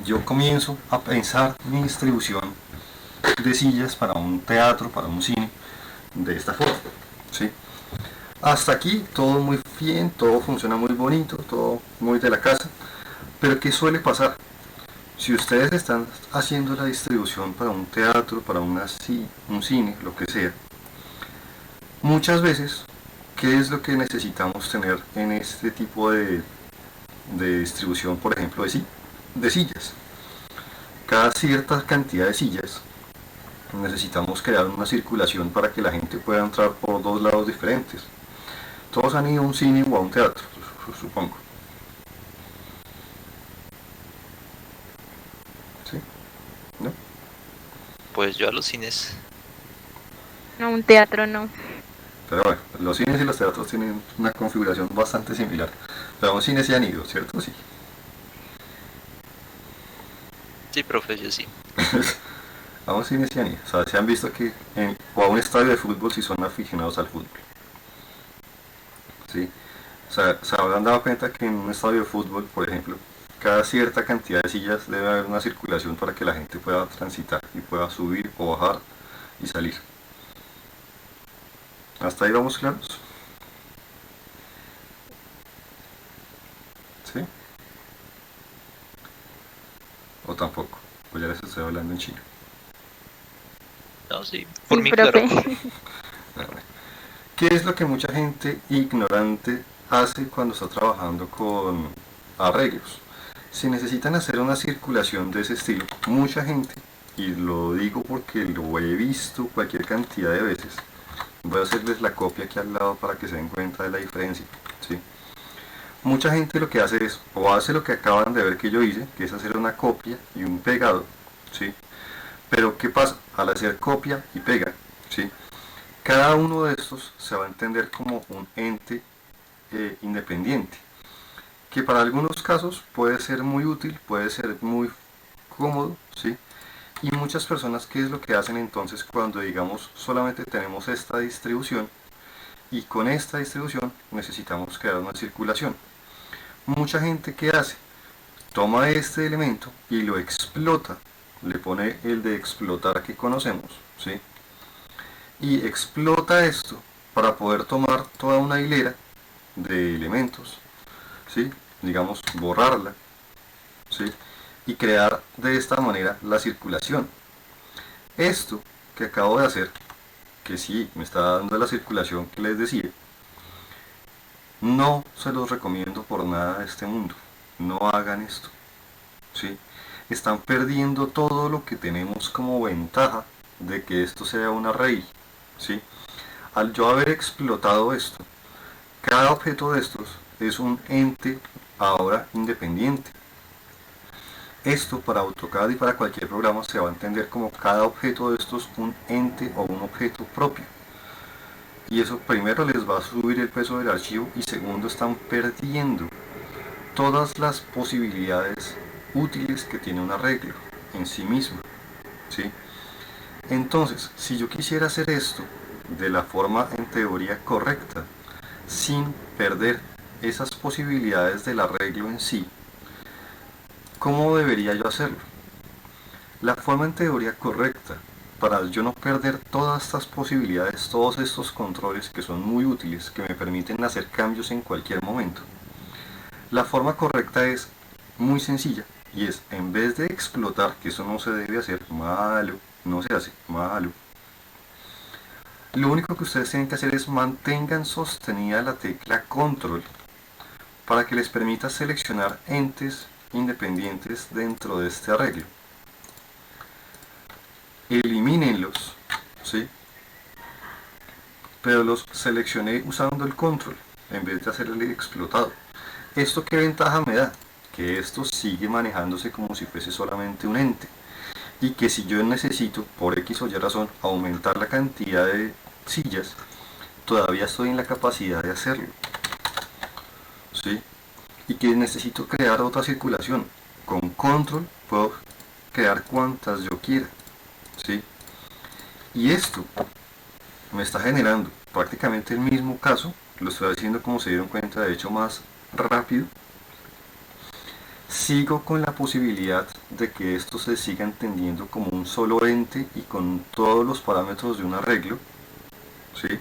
yo comienzo a pensar mi distribución de sillas para un teatro, para un cine, de esta forma, ¿sí? Hasta aquí todo muy bien, todo funciona muy bonito, todo muy de la casa, pero ¿qué suele pasar? Si ustedes están haciendo la distribución para un teatro, para un cine, lo que sea, muchas veces, ¿qué es lo que necesitamos tener en este tipo de distribución, por ejemplo, de sillas? Cada cierta cantidad de sillas necesitamos crear una circulación para que la gente pueda entrar por dos lados diferentes. Todos han ido a un cine o a un teatro, supongo. ¿Sí? ¿No? Pues yo a los cines. No, un teatro no. Pero bueno, los cines y los teatros tienen una configuración bastante similar. Pero a un cine sí han ido, ¿cierto? Sí. Sí, profe, yo sí. A un cine sí han ido. O sea, se han visto que o a un estadio de fútbol si son aficionados al fútbol. ¿Sí? O sea, se habrán dado cuenta que en un estadio de fútbol, por ejemplo, cada cierta cantidad de sillas debe haber una circulación para que la gente pueda transitar y pueda subir o bajar y salir. ¿Hasta ahí vamos claros? ¿Sí? ¿O tampoco? Pues ya les estoy hablando en chino. No, sí, por Sí, mí, profe. claro. ¿Qué es lo que mucha gente ignorante hace cuando está trabajando con arreglos? Si necesitan hacer una circulación de ese estilo, mucha gente, y lo digo porque lo he visto cualquier cantidad de veces, voy a hacerles la copia aquí al lado para que se den cuenta de la diferencia, ¿sí? Mucha gente lo que hace es, o hace lo que acaban de ver que yo hice, que es hacer una copia y un pegado, ¿sí? Pero ¿qué pasa? Al hacer copia y pega, ¿sí? Cada uno de estos se va a entender como un ente independiente, que para algunos casos puede ser muy útil, puede ser muy cómodo, ¿sí? Y muchas personas, ¿qué es lo que hacen entonces cuando digamos solamente tenemos esta distribución y con esta distribución necesitamos crear una circulación? Mucha gente, ¿qué hace? Toma este elemento y lo explota, le pone el de explotar que conocemos, ¿sí? Y explota esto para poder tomar toda una hilera de elementos, ¿sí? Digamos, borrarla, ¿sí? Y crear de esta manera la circulación. Esto que acabo de hacer, que sí me está dando la circulación que les decía, no se los recomiendo por nada de este mundo. No hagan esto, ¿sí? Están perdiendo todo lo que tenemos como ventaja de que esto sea un array, ¿sí? Al yo haber explotado esto, cada objeto de estos es un ente ahora independiente. Esto para AutoCAD y para cualquier programa se va a entender como cada objeto de estos un ente o un objeto propio. Y eso primero les va a subir el peso del archivo y segundo están perdiendo todas las posibilidades útiles que tiene un arreglo en sí mismo, ¿sí? Entonces, si yo quisiera hacer esto de la forma en teoría correcta, sin perder esas posibilidades del arreglo en sí, ¿cómo debería yo hacerlo? La forma en teoría correcta, para yo no perder todas estas posibilidades, todos estos controles que son muy útiles, que me permiten hacer cambios en cualquier momento, la forma correcta es muy sencilla y es, en vez de explotar, que eso no se debe hacer, malo, no se hace, malo, lo único que ustedes tienen que hacer es mantengan sostenida la tecla control para que les permita seleccionar entes independientes dentro de este arreglo. Elimínenlos, ¿sí? Pero los seleccioné usando el control en vez de hacer el explotado. ¿Esto qué ventaja me da? Que esto sigue manejándose como si fuese solamente un ente y que si yo necesito, por X o Y razón, aumentar la cantidad de sillas, todavía estoy en la capacidad de hacerlo, ¿sí? Y que necesito crear otra circulación, con control puedo crear cuantas yo quiera, ¿sí? Y esto me está generando prácticamente el mismo caso, lo estoy haciendo como se dieron cuenta, de hecho más rápido. Sigo con la posibilidad de que esto se siga entendiendo como un solo ente y con todos los parámetros de un arreglo, ¿sí?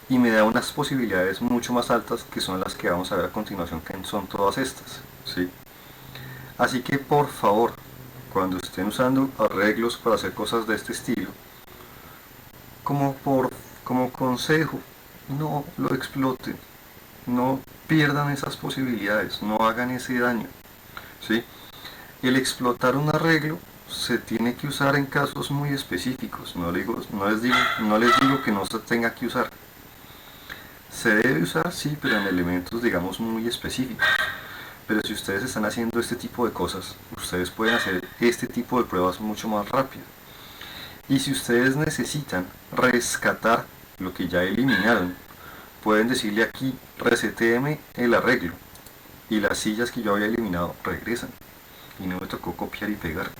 Y me da unas posibilidades mucho más altas que son las que vamos a ver a continuación, que son todas estas, ¿sí? Así que por favor, cuando estén usando arreglos para hacer cosas de este estilo, como consejo, no lo exploten, no pierdan esas posibilidades, no hagan ese daño, ¿sí? El explotar un arreglo se tiene que usar en casos muy específicos, no les digo que no se tenga que usar. Se debe usar, sí, pero en elementos, digamos, muy específicos. Pero si ustedes están haciendo este tipo de cosas, ustedes pueden hacer este tipo de pruebas mucho más rápido. Y si ustedes necesitan rescatar lo que ya eliminaron, pueden decirle aquí, resetéeme el arreglo. Y las sillas que yo había eliminado regresan. Y no me tocó copiar y pegar.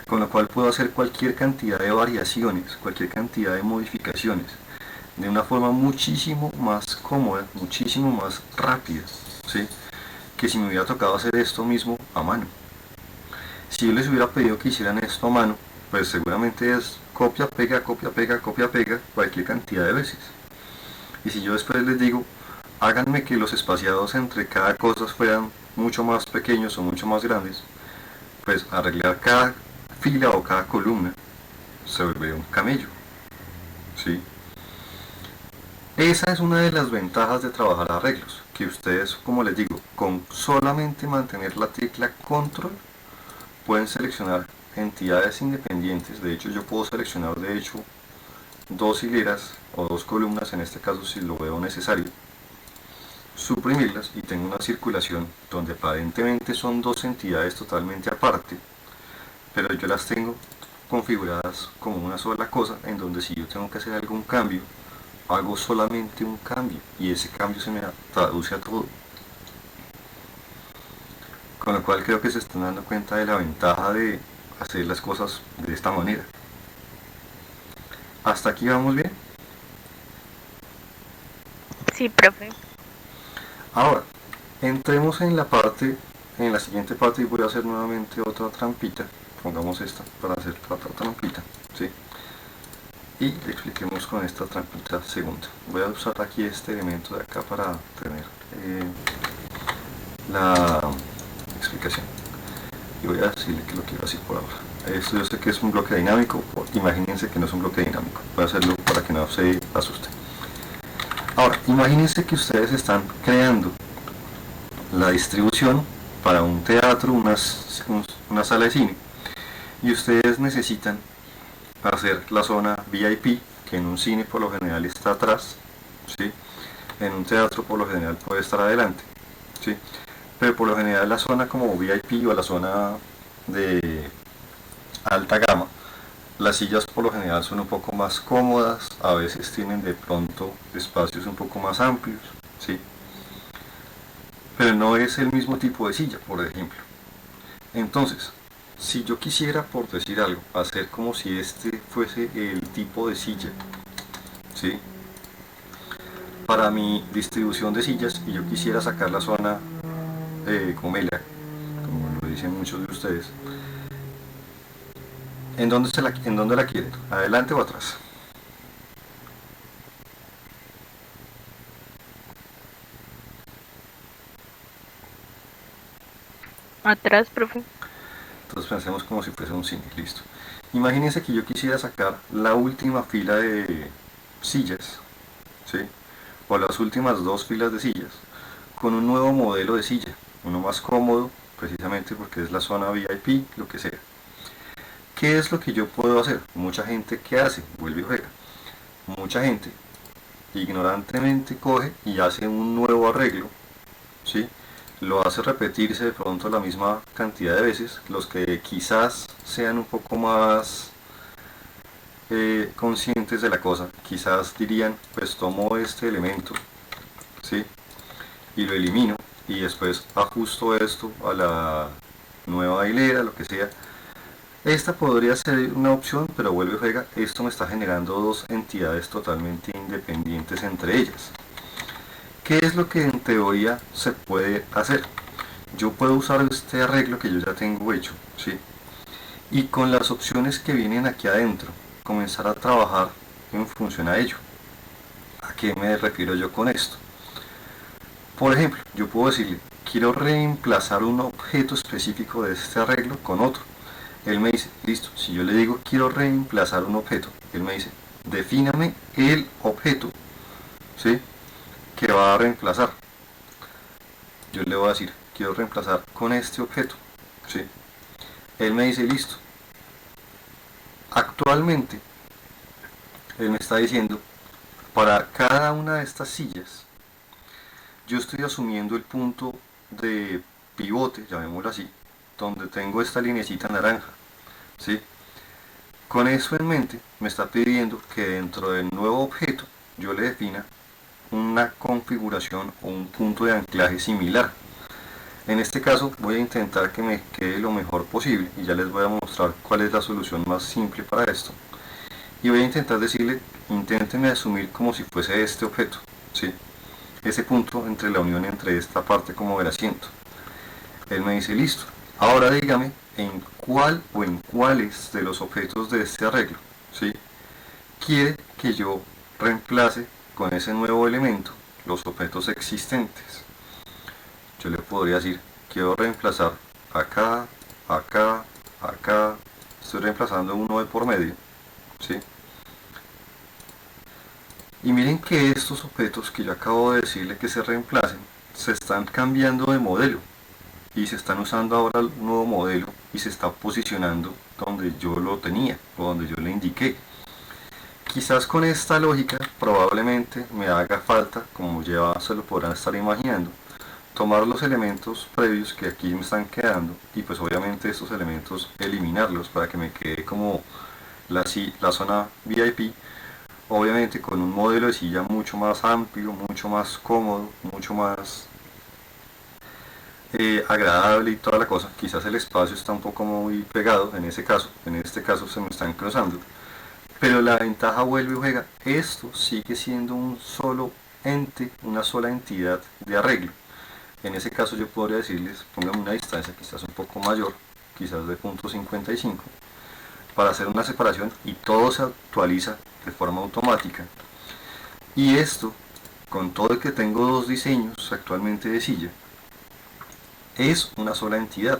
Con lo cual puedo hacer cualquier cantidad de variaciones, cualquier cantidad de modificaciones, de una forma muchísimo más cómoda, muchísimo más rápida, ¿sí? Que si me hubiera tocado hacer esto mismo a mano. Si yo les hubiera pedido que hicieran esto a mano, pues seguramente es copia, pega, copia, pega, copia, pega, cualquier cantidad de veces. Y si yo después les digo, háganme que los espaciados entre cada cosa fueran mucho más pequeños o mucho más grandes, pues arreglar cada fila o cada columna se vuelve un camello, ¿sí? Esa es una de las ventajas de trabajar arreglos, que ustedes, como les digo, con solamente mantener la tecla control pueden seleccionar entidades independientes. De hecho, yo puedo seleccionar de hecho dos hileras o dos columnas, en este caso si lo veo necesario, suprimirlas y tengo una circulación donde aparentemente son dos entidades totalmente aparte, pero yo las tengo configuradas como una sola cosa, en donde si yo tengo que hacer algún cambio, hago solamente un cambio y ese cambio se me traduce a todo. Con lo cual creo que se están dando cuenta de la ventaja de hacer las cosas de esta manera. ¿Hasta aquí vamos bien? Sí, profe. Ahora, entremos en la siguiente parte y voy a hacer nuevamente otra trampita. Pongamos esta para hacer la otra trampita, ¿sí? Y le expliquemos con esta trampita segunda. Voy a usar aquí este elemento de acá para tener la explicación. Y voy a decirle que lo quiero así por ahora. Esto yo sé que es un bloque dinámico, imagínense que no es un bloque dinámico. Voy a hacerlo para que no se asusten. Ahora, imagínense que ustedes están creando la distribución para un teatro, una sala de cine, y ustedes necesitan hacer la zona VIP, que en un cine por lo general está atrás, ¿sí? En un teatro por lo general puede estar adelante, ¿sí? Pero por lo general la zona como VIP o la zona de alta gama, las sillas por lo general son un poco más cómodas, a veces tienen de pronto espacios un poco más amplios, ¿sí? Pero no es el mismo tipo de silla, por ejemplo. Entonces, si yo quisiera, por decir algo, hacer como si este fuese el tipo de silla, ¿sí? Para mi distribución de sillas, y yo quisiera sacar la zona gomela, como lo dicen muchos de ustedes, ¿en dónde la quieren? ¿Adelante o atrás? Atrás, profe. Entonces pensemos como si fuese un cine, listo. Imagínense que yo quisiera sacar la última fila de sillas, ¿sí? O las últimas dos filas de sillas, con un nuevo modelo de silla, uno más cómodo, precisamente porque es la zona VIP, lo que sea. ¿Qué es lo que yo puedo hacer? Mucha gente, ¿qué hace? Vuelve y juega. Mucha gente ignorantemente coge y hace un nuevo arreglo, ¿sí? Lo hace repetirse de pronto la misma cantidad de veces. Los que quizás sean un poco más conscientes de la cosa, quizás dirían, pues tomo este elemento, ¿sí? Y lo elimino y después ajusto esto a la nueva hilera, lo que sea. Esta podría ser una opción, pero vuelve y juega, esto me está generando dos entidades totalmente independientes entre ellas. ¿Qué es lo que en teoría se puede hacer? Yo puedo usar este arreglo que yo ya tengo hecho, ¿sí? Y con las opciones que vienen aquí adentro, comenzar a trabajar en función a ello. ¿A qué me refiero yo con esto? Por ejemplo, yo puedo decirle, quiero reemplazar un objeto específico de este arreglo con otro. Él me dice, listo, si yo le digo quiero reemplazar un objeto, él me dice, defíname el objeto, ¿sí? Que va a reemplazar. Yo le voy a decir, quiero reemplazar con este objeto, ¿sí? Él me dice, listo. Actualmente, él me está diciendo, para cada una de estas sillas, yo estoy asumiendo el punto de pivote, llamémoslo así, donde tengo esta linecita naranja, ¿sí? Con eso en mente, me está pidiendo que dentro del nuevo objeto yo le defina una configuración o un punto de anclaje similar. En este caso voy a intentar que me quede lo mejor posible y ya les voy a mostrar cuál es la solución más simple para esto. Y voy a intentar decirle, inténtenme asumir como si fuese este objeto, ¿sí? Ese punto entre la unión entre esta parte como del asiento. Él me dice, listo, ahora dígame en cuál o en cuáles de los objetos de este arreglo, ¿sí? Quiere que yo reemplace con ese nuevo elemento los objetos existentes. Yo le podría decir, quiero reemplazar acá, acá, acá, estoy reemplazando uno de por medio, ¿sí? Y miren que estos objetos que yo acabo de decirle que se reemplacen, se están cambiando de modelo y se están usando ahora el nuevo modelo y se está posicionando donde yo lo tenía o donde yo le indiqué. Quizás con esta lógica probablemente me haga falta, como ya se lo podrán estar imaginando, tomar los elementos previos que aquí me están quedando y pues obviamente estos elementos eliminarlos para que me quede como la zona VIP, obviamente con un modelo de silla mucho más amplio, mucho más cómodo, mucho más agradable y toda la cosa. Quizás el espacio está un poco muy pegado en este caso se me están cruzando, pero la ventaja vuelve y juega, esto sigue siendo un solo ente, una sola entidad de arreglo. En ese caso yo podría decirles, pónganme una distancia quizás un poco mayor, quizás de 0.55, para hacer una separación y todo se actualiza de forma automática. Y esto, con todo el que tengo dos diseños actualmente de silla, es una sola entidad.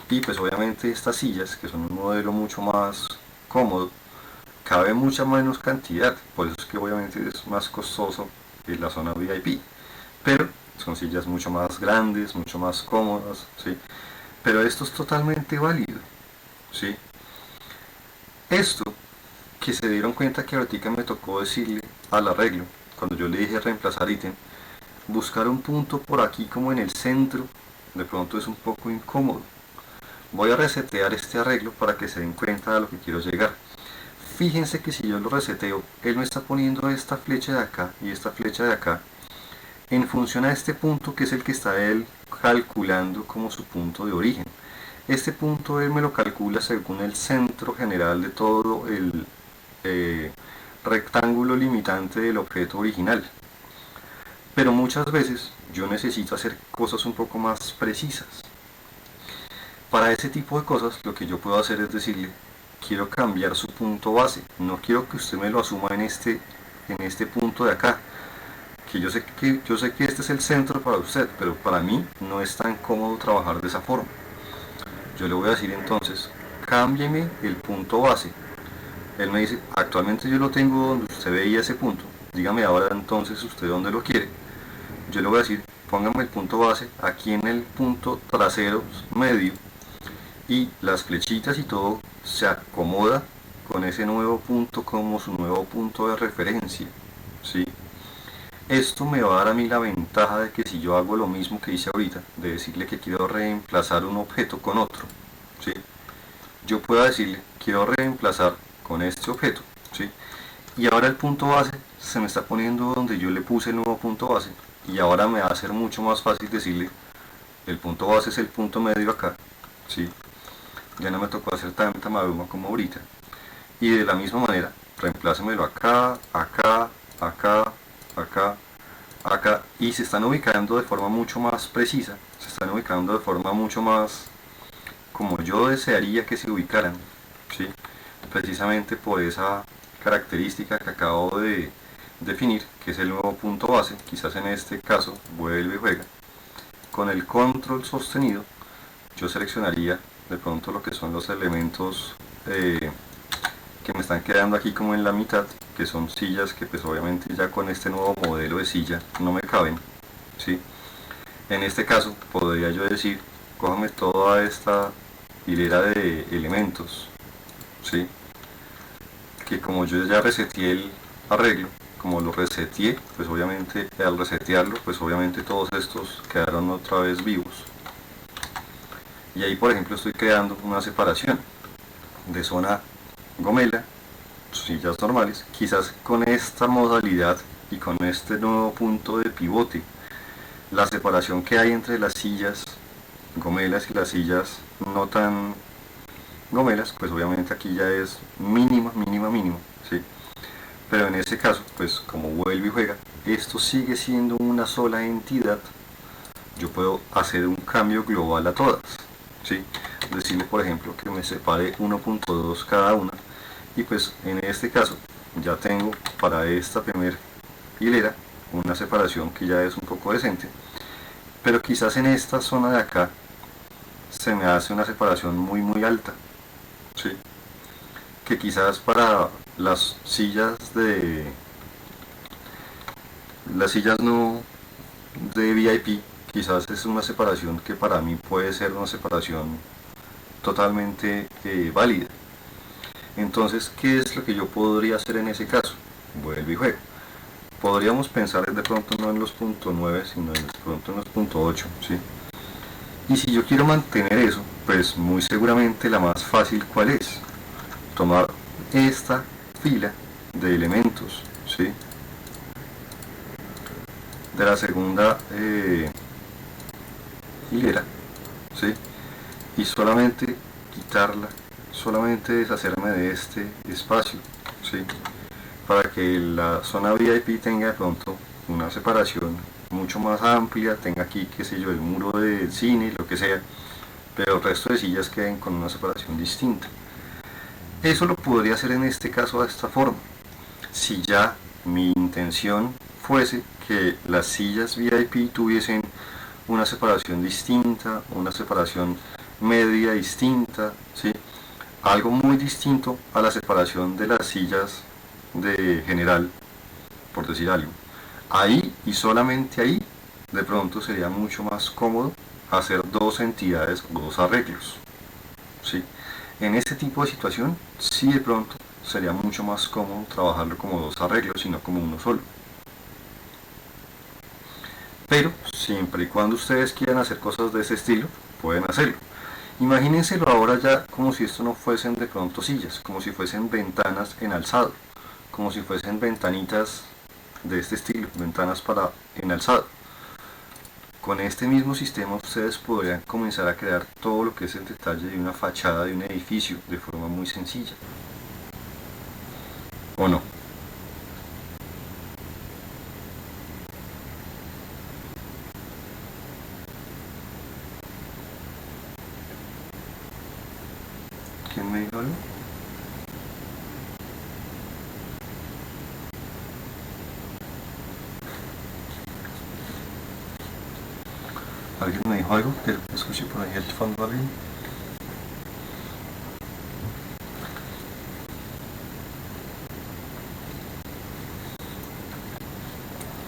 Y pues obviamente estas sillas, que son un modelo mucho más cómodo, cabe mucha menos cantidad, por eso es que obviamente es más costoso que la zona VIP, pero son sillas mucho más grandes, mucho más cómodas, ¿sí? Pero esto es totalmente válido, ¿sí? Esto que se dieron cuenta que ahorita me tocó decirle al arreglo, cuando yo le dije reemplazar ítem, buscar un punto por aquí como en el centro, de pronto es un poco incómodo. Voy a resetear este arreglo para que se den cuenta de lo que quiero llegar. Fíjense que si yo lo reseteo, él me está poniendo esta flecha de acá y esta flecha de acá en función a este punto que es el que está él calculando como su punto de origen. Este punto él me lo calcula según el centro general de todo el rectángulo limitante del objeto original. Pero muchas veces yo necesito hacer cosas un poco más precisas. Para ese tipo de cosas lo que yo puedo hacer es decirle, quiero cambiar su punto base, no quiero que usted me lo asuma en este punto de acá, que yo sé que este es el centro para usted, pero para mí no es tan cómodo trabajar de esa forma. Yo le voy a decir entonces, cámbieme el punto base. Él me dice, actualmente yo lo tengo donde usted veía ese punto, dígame ahora entonces usted dónde lo quiere. Yo le voy a decir, póngame el punto base aquí en el punto trasero medio, y las flechitas y todo se acomoda con ese nuevo punto como su nuevo punto de referencia, ¿sí? Esto me va a dar a mí la ventaja de que si yo hago lo mismo que hice ahorita, de decirle que quiero reemplazar un objeto con otro, ¿sí? Yo puedo decirle, quiero reemplazar con este objeto, ¿sí? Y ahora el punto base se me está poniendo donde yo le puse el nuevo punto base, y ahora me va a ser mucho más fácil decirle, el punto base es el punto medio acá, ¿sí? Ya no me tocó hacer tanta maroma como ahorita. Y de la misma manera, reemplácemelo acá, acá, acá, acá, acá, y se están ubicando de forma mucho más precisa, se están ubicando de forma mucho más como yo desearía que se ubicaran, ¿sí? Precisamente por esa característica que acabo de definir, que es el nuevo punto base. Quizás en este caso vuelve y juega con el control sostenido, yo seleccionaría de pronto lo que son los elementos que me están quedando aquí como en la mitad, que son sillas que pues obviamente ya con este nuevo modelo de silla no me caben, ¿sí? En este caso podría yo decir, cójame toda esta hilera de elementos, ¿sí? Que como yo ya reseteé el arreglo, como lo reseteé, pues obviamente al resetearlo, pues obviamente todos estos quedaron otra vez vivos. Y ahí por ejemplo estoy creando una separación de zona gomela, sillas normales, quizás con esta modalidad y con este nuevo punto de pivote, la separación que hay entre las sillas gomelas y las sillas no tan gomelas, pues obviamente aquí ya es mínima, ¿sí? Pero en ese caso, pues como vuelve y juega, esto sigue siendo una sola entidad, yo puedo hacer un cambio global a todas, ¿sí? Decirle por ejemplo que me separe 1.2 cada una, y pues en este caso ya tengo para esta primera hilera una separación que ya es un poco decente, pero quizás en esta zona de acá se me hace una separación muy alta, ¿sí? Que quizás para las sillas no de VIP, quizás es una separación que para mí puede ser una separación totalmente válida. Entonces, ¿qué es lo que yo podría hacer en ese caso? Vuelvo y juego. podríamos pensar de pronto no en los punto 9, sino de pronto en los punto 8, ¿sí? Y si yo quiero mantener eso, pues muy seguramente la más fácil, ¿cuál es? Tomar esta fila de elementos, ¿sí? De la segunda hilera, ¿sí? Y solamente quitarla, solamente deshacerme de este espacio, ¿sí? Para que la zona VIP tenga de pronto una separación mucho más amplia, tenga aquí, qué sé yo, el muro del cine, lo que sea, pero el resto de sillas queden con una separación distinta. Eso lo podría hacer en este caso de esta forma. Si ya mi intención fuese que las sillas VIP tuviesen una separación distinta, una separación media distinta, ¿sí? Algo muy distinto a la separación de las sillas de general, por decir algo. Ahí y solamente ahí, de pronto sería mucho más cómodo hacer dos entidades o dos arreglos, ¿sí? En este tipo de situación, sí de pronto sería mucho más cómodo trabajarlo como dos arreglos y no como uno solo. Pero siempre y cuando ustedes quieran hacer cosas de ese estilo, pueden hacerlo. Imagínenselo ahora ya como si esto no fuesen de pronto sillas, como si fuesen ventanas en alzado, como si fuesen ventanitas de este estilo, ventanas para en alzado. Con este mismo sistema ustedes podrían comenzar a crear todo lo que es el detalle de una fachada de un edificio de forma muy sencilla. ¿O no? ¿Quién me dijo algo? ¿Alguien me dijo algo? Que escuché por ahí el fondo alguien.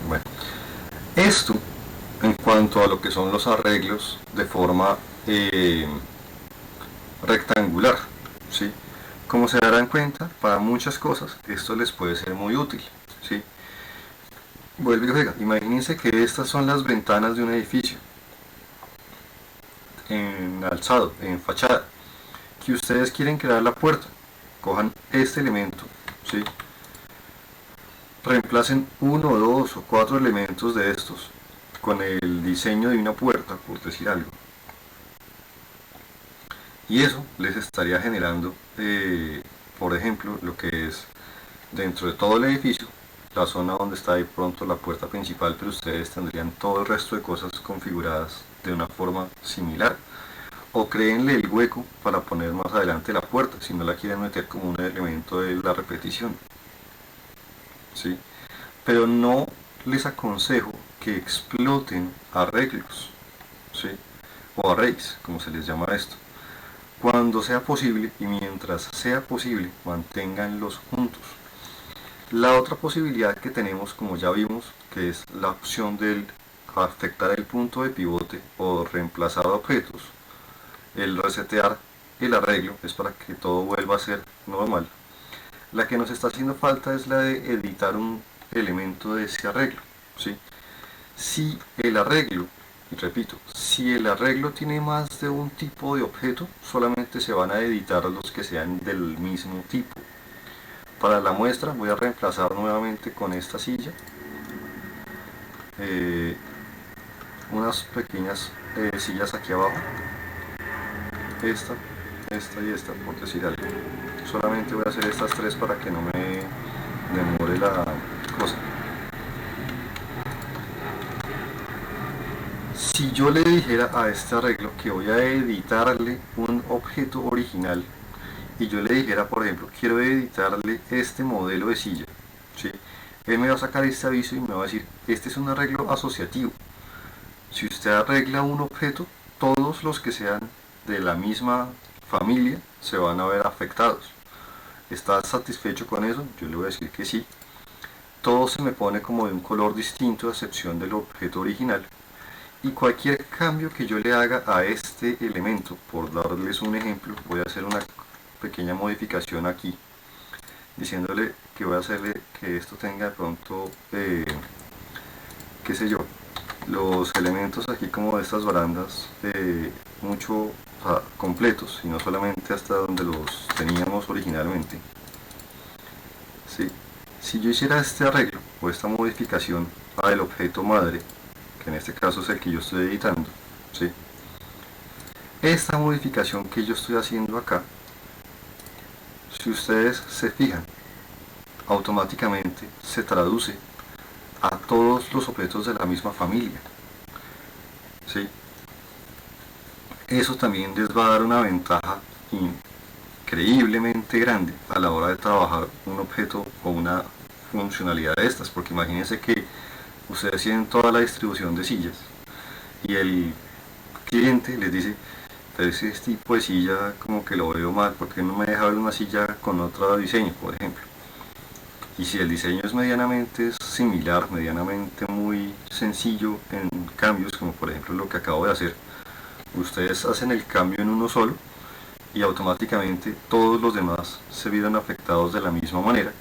Bueno, esto en cuanto a lo que son los arreglos de forma rectangular, ¿sí? Como se darán cuenta, para muchas cosas esto les puede ser muy útil, ¿sí? Vuelve y juega. Imagínense que estas son las ventanas de un edificio en alzado, en fachada, que ustedes quieren crear la puerta. Cojan este elemento, ¿sí? Reemplacen uno, dos o cuatro elementos de estos con el diseño de una puerta, por decir algo. Y eso les estaría generando, por ejemplo, lo que es dentro de todo el edificio, la zona donde está de pronto la puerta principal, pero ustedes tendrían todo el resto de cosas configuradas de una forma similar. O créenle el hueco para poner más adelante la puerta, si no la quieren meter como un elemento de la repetición, ¿sí? Pero no les aconsejo que exploten arreglos, ¿sí? O arrays, como se les llama esto. Cuando sea posible y mientras sea posible, manténganlos juntos. La otra posibilidad que tenemos, como ya vimos, que es la opción del afectar el punto de pivote o reemplazar objetos, el resetear el arreglo es para que todo vuelva a ser normal. La que nos está haciendo falta es la de editar un elemento de ese arreglo, ¿sí? Si el arreglo, y repito, si el arreglo tiene más de un tipo de objeto, solamente se van a editar los que sean del mismo tipo. Para la muestra voy a reemplazar nuevamente con esta silla unas pequeñas sillas aquí abajo, esta y esta, por decir algo. Solamente voy a hacer estas tres para que no me demore la cosa. Si yo le dijera a este arreglo que voy a editarle un objeto original y yo le dijera, por ejemplo, quiero editarle este modelo de silla, ¿sí? Él me va a sacar este aviso y me va a decir, este es un arreglo asociativo. Si usted arregla un objeto, todos los que sean de la misma familia se van a ver afectados. ¿Estás satisfecho con eso? Yo le voy a decir que sí. Todo se me pone como de un color distinto a excepción del objeto original. Y cualquier cambio que yo le haga a este elemento, por darles un ejemplo, voy a hacer una pequeña modificación aquí, diciéndole que voy a hacerle que esto tenga de pronto, qué sé yo, los elementos aquí como de estas barandas mucho completos y no solamente hasta donde los teníamos originalmente. ¿Sí? Si yo hiciera este arreglo o esta modificación al objeto madre, que en este caso es el que yo estoy editando, ¿sí? Esta modificación que yo estoy haciendo acá, si ustedes se fijan, automáticamente se traduce a todos los objetos de la misma familia, ¿sí? Eso también les va a dar una ventaja increíblemente grande a la hora de trabajar un objeto o una funcionalidad de estas, porque imagínense que ustedes tienen toda la distribución de sillas y el cliente les dice, pero ese tipo de silla como que lo veo mal, porque no me deja ver una silla con otro diseño, por ejemplo. Y si el diseño es medianamente similar, medianamente muy sencillo en cambios, como por ejemplo lo que acabo de hacer, ustedes hacen el cambio en uno solo y automáticamente todos los demás se vieron afectados de la misma manera.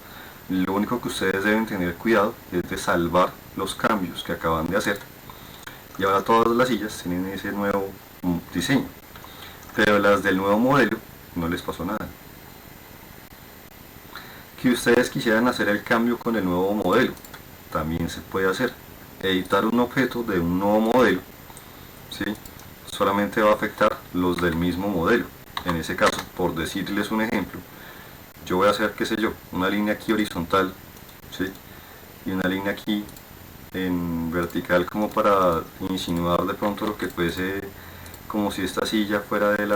Lo único que ustedes deben tener cuidado es de salvar los cambios que acaban de hacer, y ahora todas las sillas tienen ese nuevo diseño, pero las del nuevo modelo no les pasó nada. Que ustedes quisieran hacer el cambio con el nuevo modelo, también se puede hacer. Editar un objeto de un nuevo modelo, ¿sí? Solamente va a afectar los del mismo modelo. En ese caso, por decirles un ejemplo, yo voy a hacer, qué sé yo, una línea aquí horizontal, ¿sí? Y una línea aquí en vertical, como para insinuar de pronto lo que fuese, como si esta silla fuera de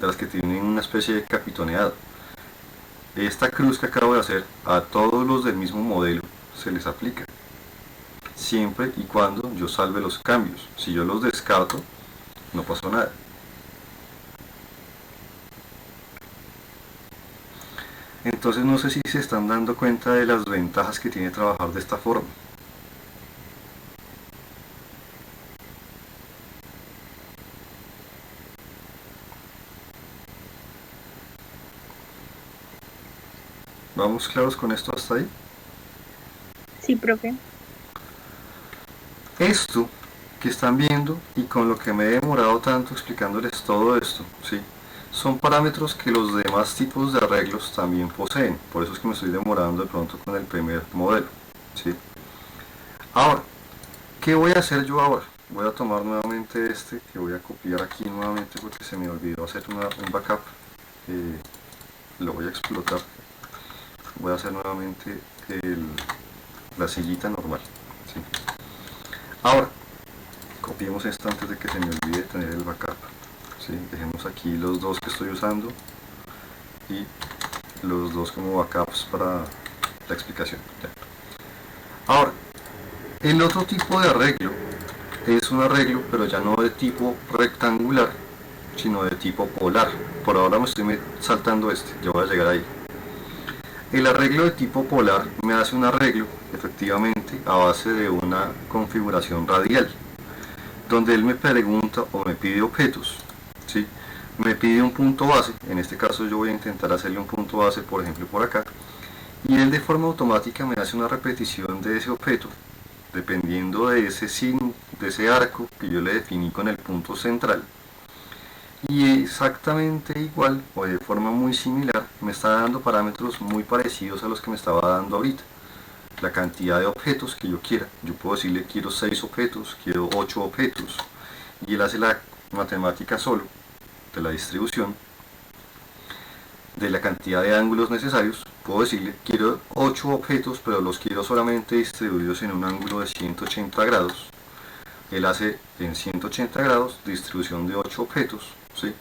las que tienen una especie de capitoneado. Esta cruz que acabo de hacer a todos los del mismo modelo se les aplica, siempre y cuando yo salve los cambios. Si yo los descarto, no pasó nada. Entonces no sé si se están dando cuenta de las ventajas que tiene trabajar de esta forma. ¿Vamos claros con esto hasta ahí? Sí, profe. Esto que están viendo y con lo que me he demorado tanto explicándoles todo esto, ¿sí? Son parámetros que los demás tipos de arreglos también poseen. Por eso es que me estoy demorando de pronto con el primer modelo, ¿sí? Ahora, ¿qué voy a hacer yo ahora? Voy a tomar nuevamente este, que voy a copiar aquí nuevamente porque se me olvidó hacer un backup. Lo voy a explotar. Voy a hacer nuevamente la sillita normal, ¿sí? Ahora, copiemos esto antes de que se me olvide tener el backup, ¿sí? Dejemos aquí los dos que estoy usando y los dos como backups para la explicación. Ya. Ahora, el otro tipo de arreglo es un arreglo, pero ya no de tipo rectangular, sino de tipo polar. Por ahora me estoy saltando este, ya voy a llegar ahí. El arreglo de tipo polar me hace un arreglo, efectivamente, a base de una configuración radial, donde él me pregunta o me pide objetos, ¿sí? Me pide un punto base, en este caso yo voy a intentar hacerle un punto base, por ejemplo, por acá, y él de forma automática me hace una repetición de ese objeto, dependiendo de ese signo, de ese arco que yo le definí con el punto central. Y exactamente igual o de forma muy similar me está dando parámetros muy parecidos a los que me estaba dando ahorita. La cantidad de objetos que yo quiera. Yo puedo decirle quiero 6 objetos, quiero 8 objetos. Y él hace la matemática solo de la distribución de la cantidad de ángulos necesarios. Puedo decirle quiero 8 objetos, pero los quiero solamente distribuidos en un ángulo de 180 grados. Él hace en 180 grados distribución de 8 objetos, ¿sí?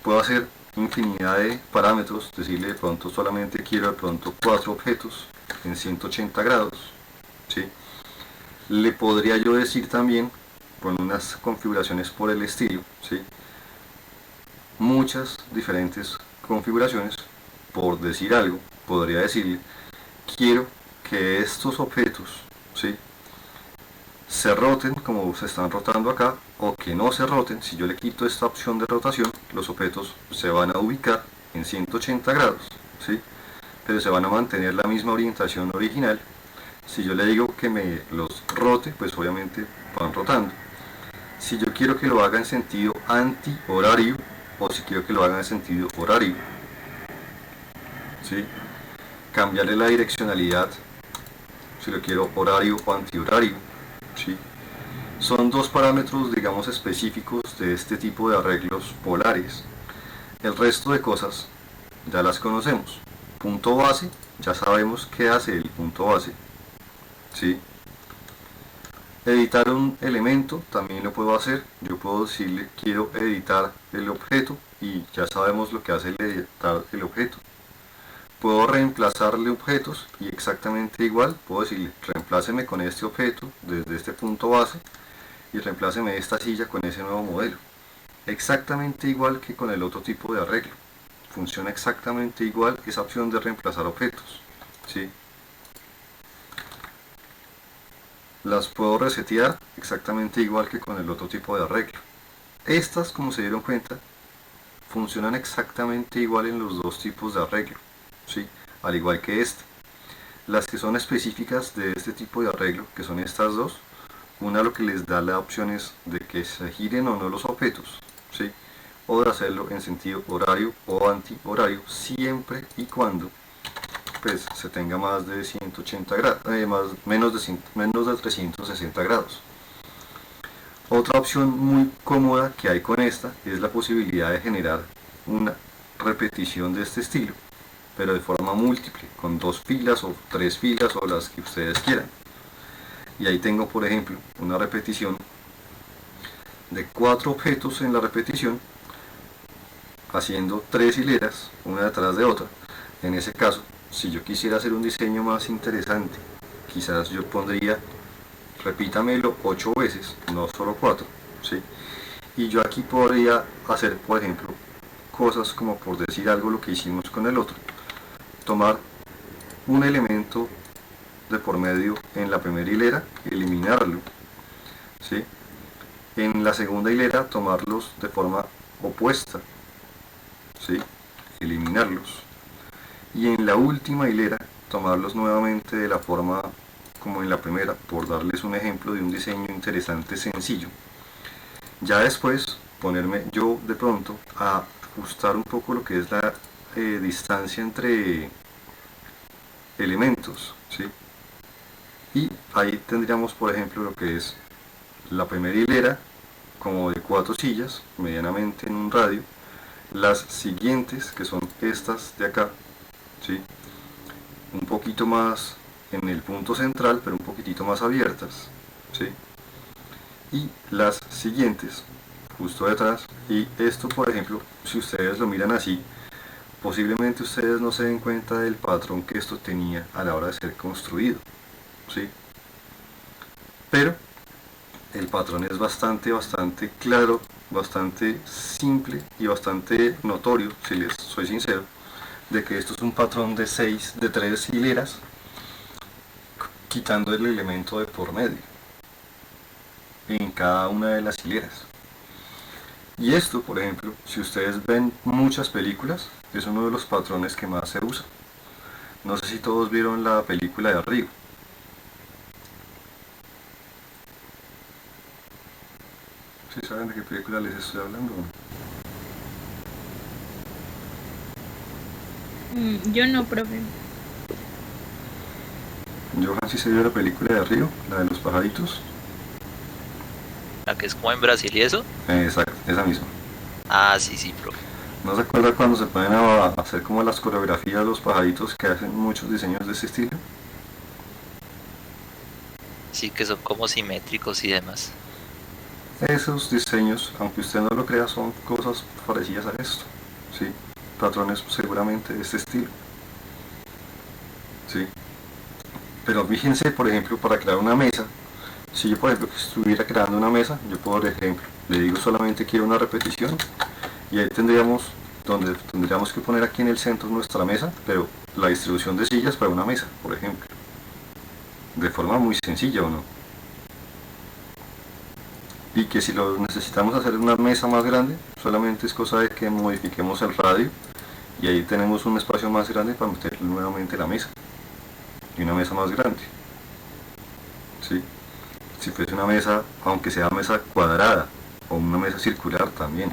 Puedo hacer infinidad de parámetros, decirle de pronto solamente quiero de pronto 4 objetos en 180 grados, ¿sí? Le podría yo decir también, con unas configuraciones por el estilo, ¿sí? Muchas diferentes configuraciones. Por decir algo, podría decirle quiero que estos objetos, ¿sí?, se roten como se están rotando acá, o que no se roten. Si yo le quito esta opción de rotación, los objetos se van a ubicar en 180 grados, ¿sí? pero se van a mantener la misma orientación original. Si yo le digo que me los rote, pues obviamente van rotando. Si yo quiero que lo haga en sentido anti-horario o si quiero que lo haga en sentido horario, ¿sí? Cambiarle la direccionalidad, si lo quiero horario o antihorario, ¿sí? Son dos parámetros, digamos, específicos de este tipo de arreglos polares. El resto de cosas ya las conocemos. Punto base, ya sabemos qué hace el punto base, ¿sí? Editar un elemento también lo puedo hacer. Yo puedo decirle quiero editar el objeto y ya sabemos lo que hace el editar el objeto. Puedo reemplazarle objetos y exactamente igual puedo decirle reempláceme con este objeto desde este punto base y reempláceme esta silla con ese nuevo modelo. Exactamente igual que con el otro tipo de arreglo. Funciona exactamente igual esa opción de reemplazar objetos, ¿sí? Las puedo resetear exactamente igual que con el otro tipo de arreglo. Estas, como se dieron cuenta, funcionan exactamente igual en los dos tipos de arreglo, ¿sí? Al igual que este. Las que son específicas de este tipo de arreglo, que son estas dos, una lo que les da la opción es de que se giren o no los objetos, ¿sí? O de hacerlo en sentido horario o anti-horario, siempre y cuando pues se tenga más de 180 grados, menos de 360 grados. Otra opción muy cómoda que hay con esta es la posibilidad de generar una repetición de este estilo, pero de forma múltiple, con 2 filas o 3 filas o las que ustedes quieran. Y ahí tengo, por ejemplo, una repetición de 4 objetos en la repetición, haciendo 3 hileras, una detrás de otra. En ese caso, si yo quisiera hacer un diseño más interesante, quizás yo pondría repítamelo 8 veces, no solo 4, ¿sí? Y yo aquí podría hacer, por ejemplo, cosas como, por decir algo, lo que hicimos con el otro. Tomar un elemento de por medio en la primera hilera, eliminarlo, ¿sí? En la segunda hilera tomarlos de forma opuesta, ¿sí? Eliminarlos. Y en la última hilera tomarlos nuevamente de la forma como en la primera, por darles un ejemplo de un diseño interesante, sencillo. Ya después ponerme yo de pronto a ajustar un poco lo que es la distancia entre elementos, ¿sí? Y ahí tendríamos, por ejemplo, lo que es la primera hilera como de 4 sillas medianamente en un radio, las siguientes que son estas de acá, ¿sí? Un poquito más en el punto central, pero un poquitito más abiertas, ¿sí? Y las siguientes justo detrás. Y esto, por ejemplo, si ustedes lo miran así, posiblemente ustedes no se den cuenta del patrón que esto tenía a la hora de ser construido, ¿sí? Pero el patrón es bastante claro, bastante simple y bastante notorio, si les soy sincero, de que esto es un patrón de 3 hileras, quitando el elemento de por medio en cada una de las hileras. Y esto, por ejemplo, si ustedes ven muchas películas, es uno de los patrones que más se usa. No sé si todos vieron la película de Río. ¿Sí saben de qué película les estoy hablando? Yo no, profe. Johan, sí se vio la película de Río, la de los pajaritos. La que es como en Brasil y eso. Exacto, esa misma. Ah, sí, sí, profe. ¿No se acuerda cuando se ponen a hacer como las coreografías de los pajaritos que hacen muchos diseños de ese estilo? Sí, que son como simétricos y demás. Esos diseños, aunque usted no lo crea, son cosas parecidas a esto, ¿sí? Patrones seguramente de este estilo, ¿sí? Pero fíjense, por ejemplo, para crear una mesa, si yo por ejemplo estuviera creando una mesa, yo por ejemplo le digo solamente quiero una repetición y ahí tendríamos donde tendríamos que poner aquí en el centro nuestra mesa, pero la distribución de sillas para una mesa, por ejemplo, de forma muy sencilla, ¿o no? Y que si lo necesitamos hacer una mesa más grande, solamente es cosa de que modifiquemos el radio y ahí tenemos un espacio más grande para meter nuevamente la mesa, y una mesa más grande, ¿sí? Si fuese una mesa, aunque sea mesa cuadrada o una mesa circular también.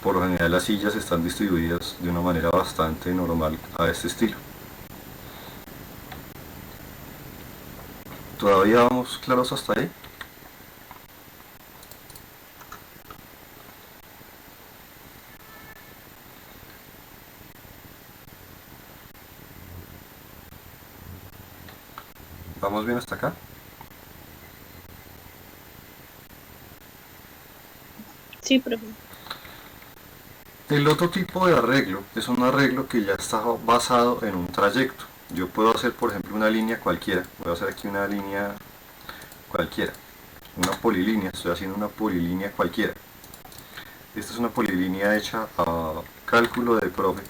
Por lo general las sillas están distribuidas de una manera bastante normal a este estilo. ¿Todavía vamos claros hasta ahí? ¿Vamos bien hasta acá? Sí, profe. El otro tipo de arreglo es un arreglo que ya está basado en un trayecto. Yo puedo hacer, por ejemplo, una línea cualquiera. Voy a hacer aquí una línea cualquiera, una polilínea. Estoy haciendo una polilínea cualquiera. Esta es una polilínea hecha a cálculo del profe.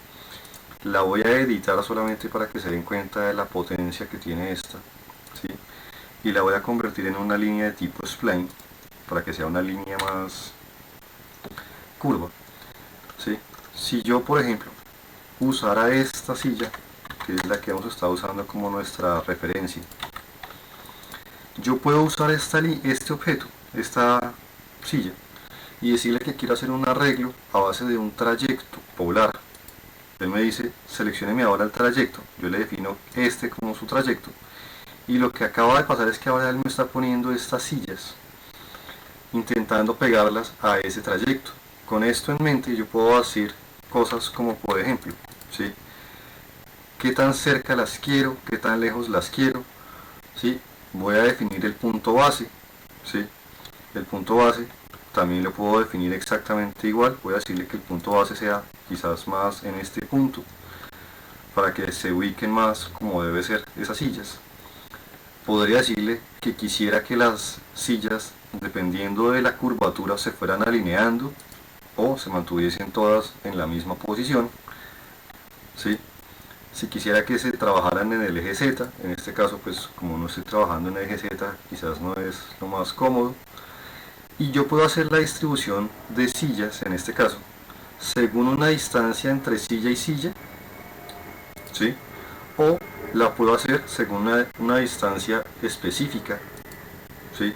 La voy a editar solamente para que se den cuenta de la potencia que tiene esta, ¿sí? Y la voy a convertir en una línea de tipo spline para que sea una línea más curva, ¿sí? Si yo, por ejemplo, usara esta silla, que es la que hemos estado usando como nuestra referencia, yo puedo usar este objeto, esta silla, y decirle que quiero hacer un arreglo a base de un trayecto polar. Él me dice, seleccióneme ahora el trayecto, yo le defino este como su trayecto, y lo que acaba de pasar es que ahora él me está poniendo estas sillas, intentando pegarlas a ese trayecto. Con esto en mente yo puedo hacer cosas como, por ejemplo, ¿sí?, qué tan cerca las quiero, qué tan lejos las quiero, ¿sí? Voy a definir el punto base, ¿sí? El punto base también lo puedo definir exactamente igual. Voy a decirle que el punto base sea quizás más en este punto, para que se ubiquen más como debe ser esas sillas. Podría decirle que quisiera que las sillas, dependiendo de la curvatura, se fueran alineando o se mantuviesen todas en la misma posición, ¿sí? Si quisiera que se trabajaran en el eje Z, en este caso pues como no estoy trabajando en el eje Z, quizás no es lo más cómodo, y yo puedo hacer la distribución de sillas, en este caso, según una distancia entre silla y silla, ¿sí? O la puedo hacer según una distancia específica, ¿sí?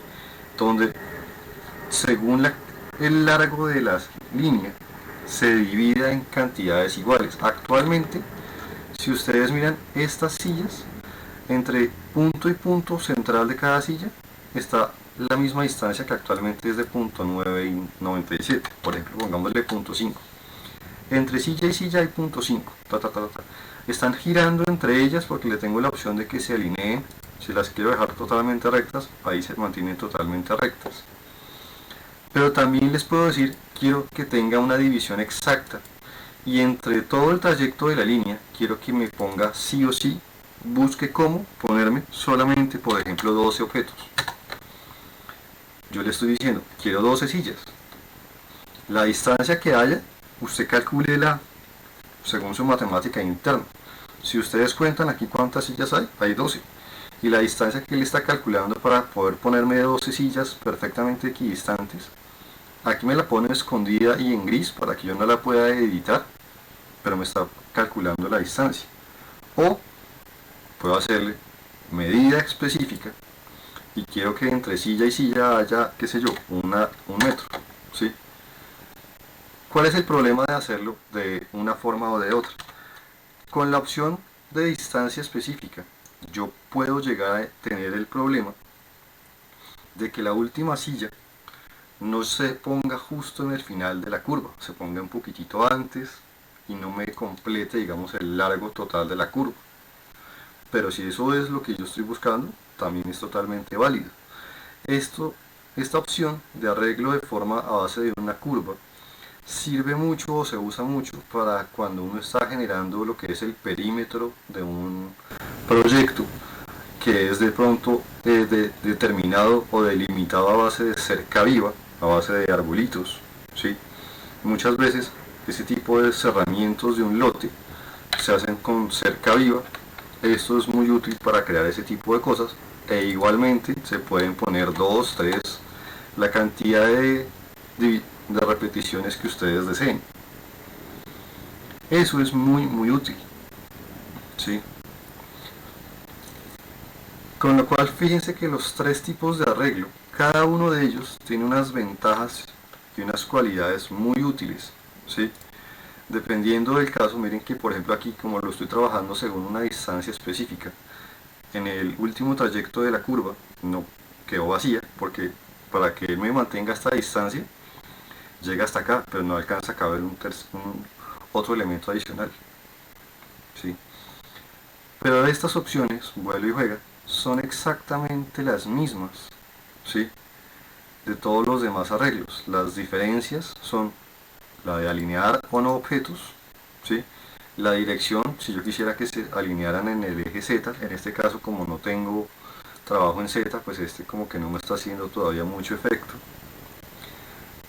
Donde según el largo de la línea se divida en cantidades iguales. Actualmente, si ustedes miran estas sillas, entre punto y punto central de cada silla está la misma distancia, que actualmente es de punto 9,97. Por ejemplo, pongámosle punto 5. Entre silla y silla hay punto 5. Están girando entre ellas porque le tengo la opción de que se alineen. Si las quiero dejar totalmente rectas, ahí se mantienen totalmente rectas. Pero también les puedo decir, quiero que tenga una división exacta, y entre todo el trayecto de la línea quiero que me ponga sí o sí, busque cómo ponerme solamente, por ejemplo, 12 objetos. Yo le estoy diciendo, quiero 12 sillas. La distancia que haya, usted calcúlela según su matemática interna. Si ustedes cuentan aquí cuántas sillas hay 12. Y la distancia que él está calculando para poder ponerme 12 sillas perfectamente equidistantes, aquí me la pone escondida y en gris para que yo no la pueda editar, pero me está calculando la distancia. O puedo hacerle medida específica y quiero que entre silla y silla haya, qué sé yo, un metro, ¿sí? ¿Cuál es el problema de hacerlo de una forma o de otra? Con la opción de distancia específica, yo puedo llegar a tener el problema de que la última silla no se ponga justo en el final de la curva, se ponga un poquitito antes y no me complete, digamos, el largo total de la curva. Pero si eso es lo que yo estoy buscando, también es totalmente válido. Esta opción de arreglo de forma a base de una curva sirve mucho o se usa mucho para cuando uno está generando lo que es el perímetro de un proyecto que es de pronto determinado o delimitado a base de cerca viva, a base de arbolitos, ¿sí? Muchas veces ese tipo de cerramientos de un lote se hacen con cerca viva. Esto es muy útil para crear ese tipo de cosas, e igualmente se pueden poner 2, 3, la cantidad de repeticiones que ustedes deseen, Eso es muy útil, ¿sí? Con lo cual fíjense que los tres tipos de arreglo, cada uno de ellos tiene unas ventajas y unas cualidades muy útiles, ¿sí? Dependiendo del caso, miren que por ejemplo aquí como lo estoy trabajando según una distancia específica, en el último trayecto de la curva no quedó vacía porque para que él me mantenga esta distancia llega hasta acá, pero no alcanza a caber otro elemento adicional, ¿sí? Pero estas opciones, vuelve y juega, son exactamente las mismas, ¿sí? De todos los demás arreglos. Las diferencias son la de alinear o no objetos, ¿sí? La dirección, si yo quisiera que se alinearan en el eje Z, en este caso como no tengo trabajo en Z, pues este como que no me está haciendo todavía mucho efecto.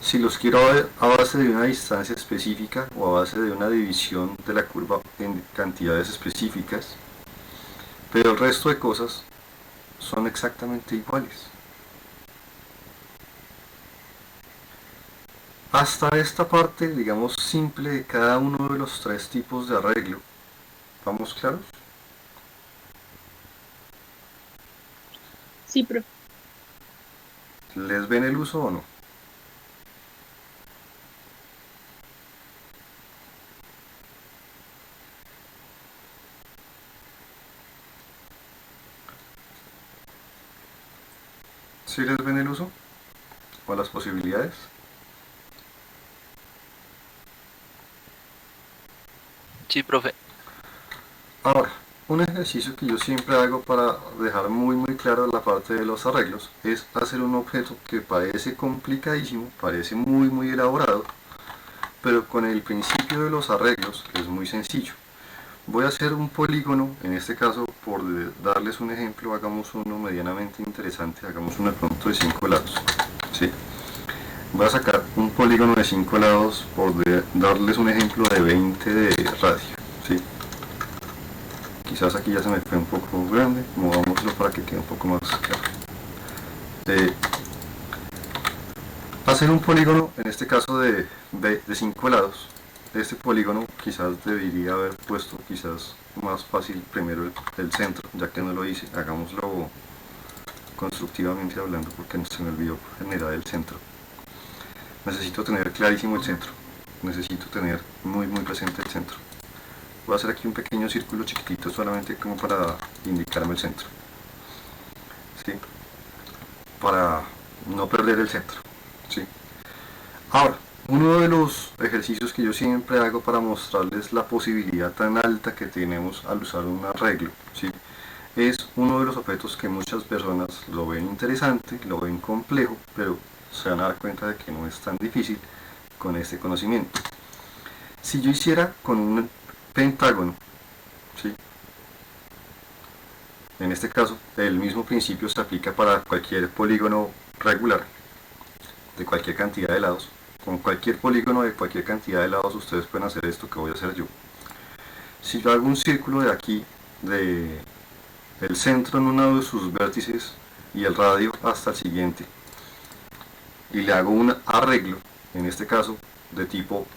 Si los quiero a base de una distancia específica o a base de una división de la curva en cantidades específicas, pero el resto de cosas son exactamente iguales. Hasta esta parte, digamos, simple de cada uno de los tres tipos de arreglo. ¿Vamos claros? Sí, profe. ¿Les ven el uso o no? ¿Sí les ven el uso? ¿O las posibilidades? Sí, profe. Ahora, un ejercicio que yo siempre hago para dejar muy claro la parte de los arreglos es hacer un objeto que parece complicadísimo, parece muy elaborado, pero con el principio de los arreglos es muy sencillo. Voy a hacer un polígono, en este caso por darles un ejemplo, hagamos uno medianamente interesante, hagamos uno de pronto de 5 lados, ¿sí? Voy a sacar un polígono de 5 lados por darles un ejemplo de 20 de radio, ¿sí? Quizás aquí ya se me fue un poco grande, movámoslo para que quede un poco más claro. Hacer un polígono, en este caso de 5 lados. Este polígono quizás debería haber puesto quizás más fácil primero el centro, ya que no lo hice. Hagámoslo constructivamente hablando porque se me olvidó generar el centro. Necesito tener clarísimo el centro, necesito tener muy presente el centro. Voy a hacer aquí un pequeño círculo chiquitito solamente como para indicarme el centro, ¿sí? Para no perder el centro, ¿sí? Ahora, uno de los ejercicios que yo siempre hago para mostrarles la posibilidad tan alta que tenemos al usar un arreglo, ¿sí? Es uno de los objetos que muchas personas lo ven interesante, lo ven complejo, pero se van a dar cuenta de que no es tan difícil con este conocimiento. Si yo hiciera con un pentágono, ¿sí? En este caso, el mismo principio se aplica para cualquier polígono regular de cualquier cantidad de lados. Con cualquier polígono de cualquier cantidad de lados ustedes pueden hacer esto que voy a hacer yo. Si yo hago un círculo de aquí, el centro en uno de sus vértices y el radio hasta el siguiente, y le hago un arreglo, en este caso de tipo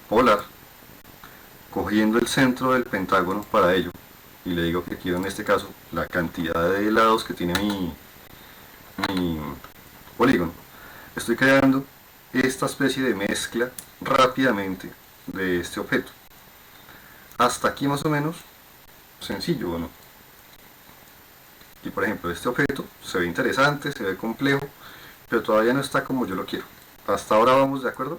polar, cogiendo el centro del pentágono para ello, y le digo que quiero en este caso la cantidad de lados que tiene mi polígono, estoy creando esta especie de mezcla rápidamente de este objeto. Hasta aquí más o menos sencillo, ¿o no? Y por ejemplo este objeto se ve interesante, se ve complejo, pero todavía no está como yo lo quiero. Hasta ahora vamos de acuerdo.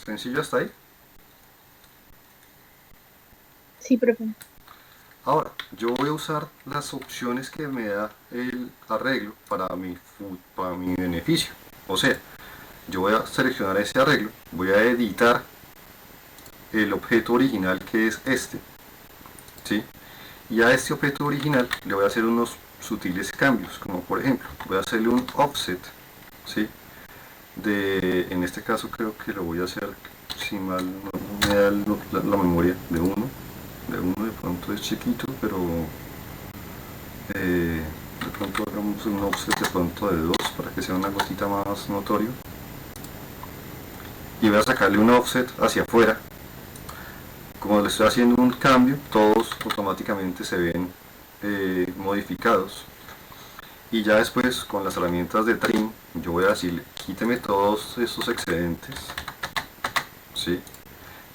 Sencillo hasta ahí. Sí, profe. Ahora, yo voy a usar las opciones que me da el arreglo para mi beneficio. O sea, yo voy a seleccionar ese arreglo, voy a editar el objeto original que es este, ¿sí? Y a este objeto original le voy a hacer unos sutiles cambios, como por ejemplo, voy a hacerle un offset, ¿sí? En este caso creo que lo voy a hacer, si mal no me da la memoria, de 1. De pronto es chiquito, pero de pronto hagamos un offset de pronto de 2, para que sea una gotita más notorio. Y voy a sacarle un offset hacia afuera. Como le estoy haciendo un cambio, todos automáticamente se ven modificados. Y ya después, con las herramientas de trim, yo voy a decirle, quíteme todos estos excedentes, ¿sí?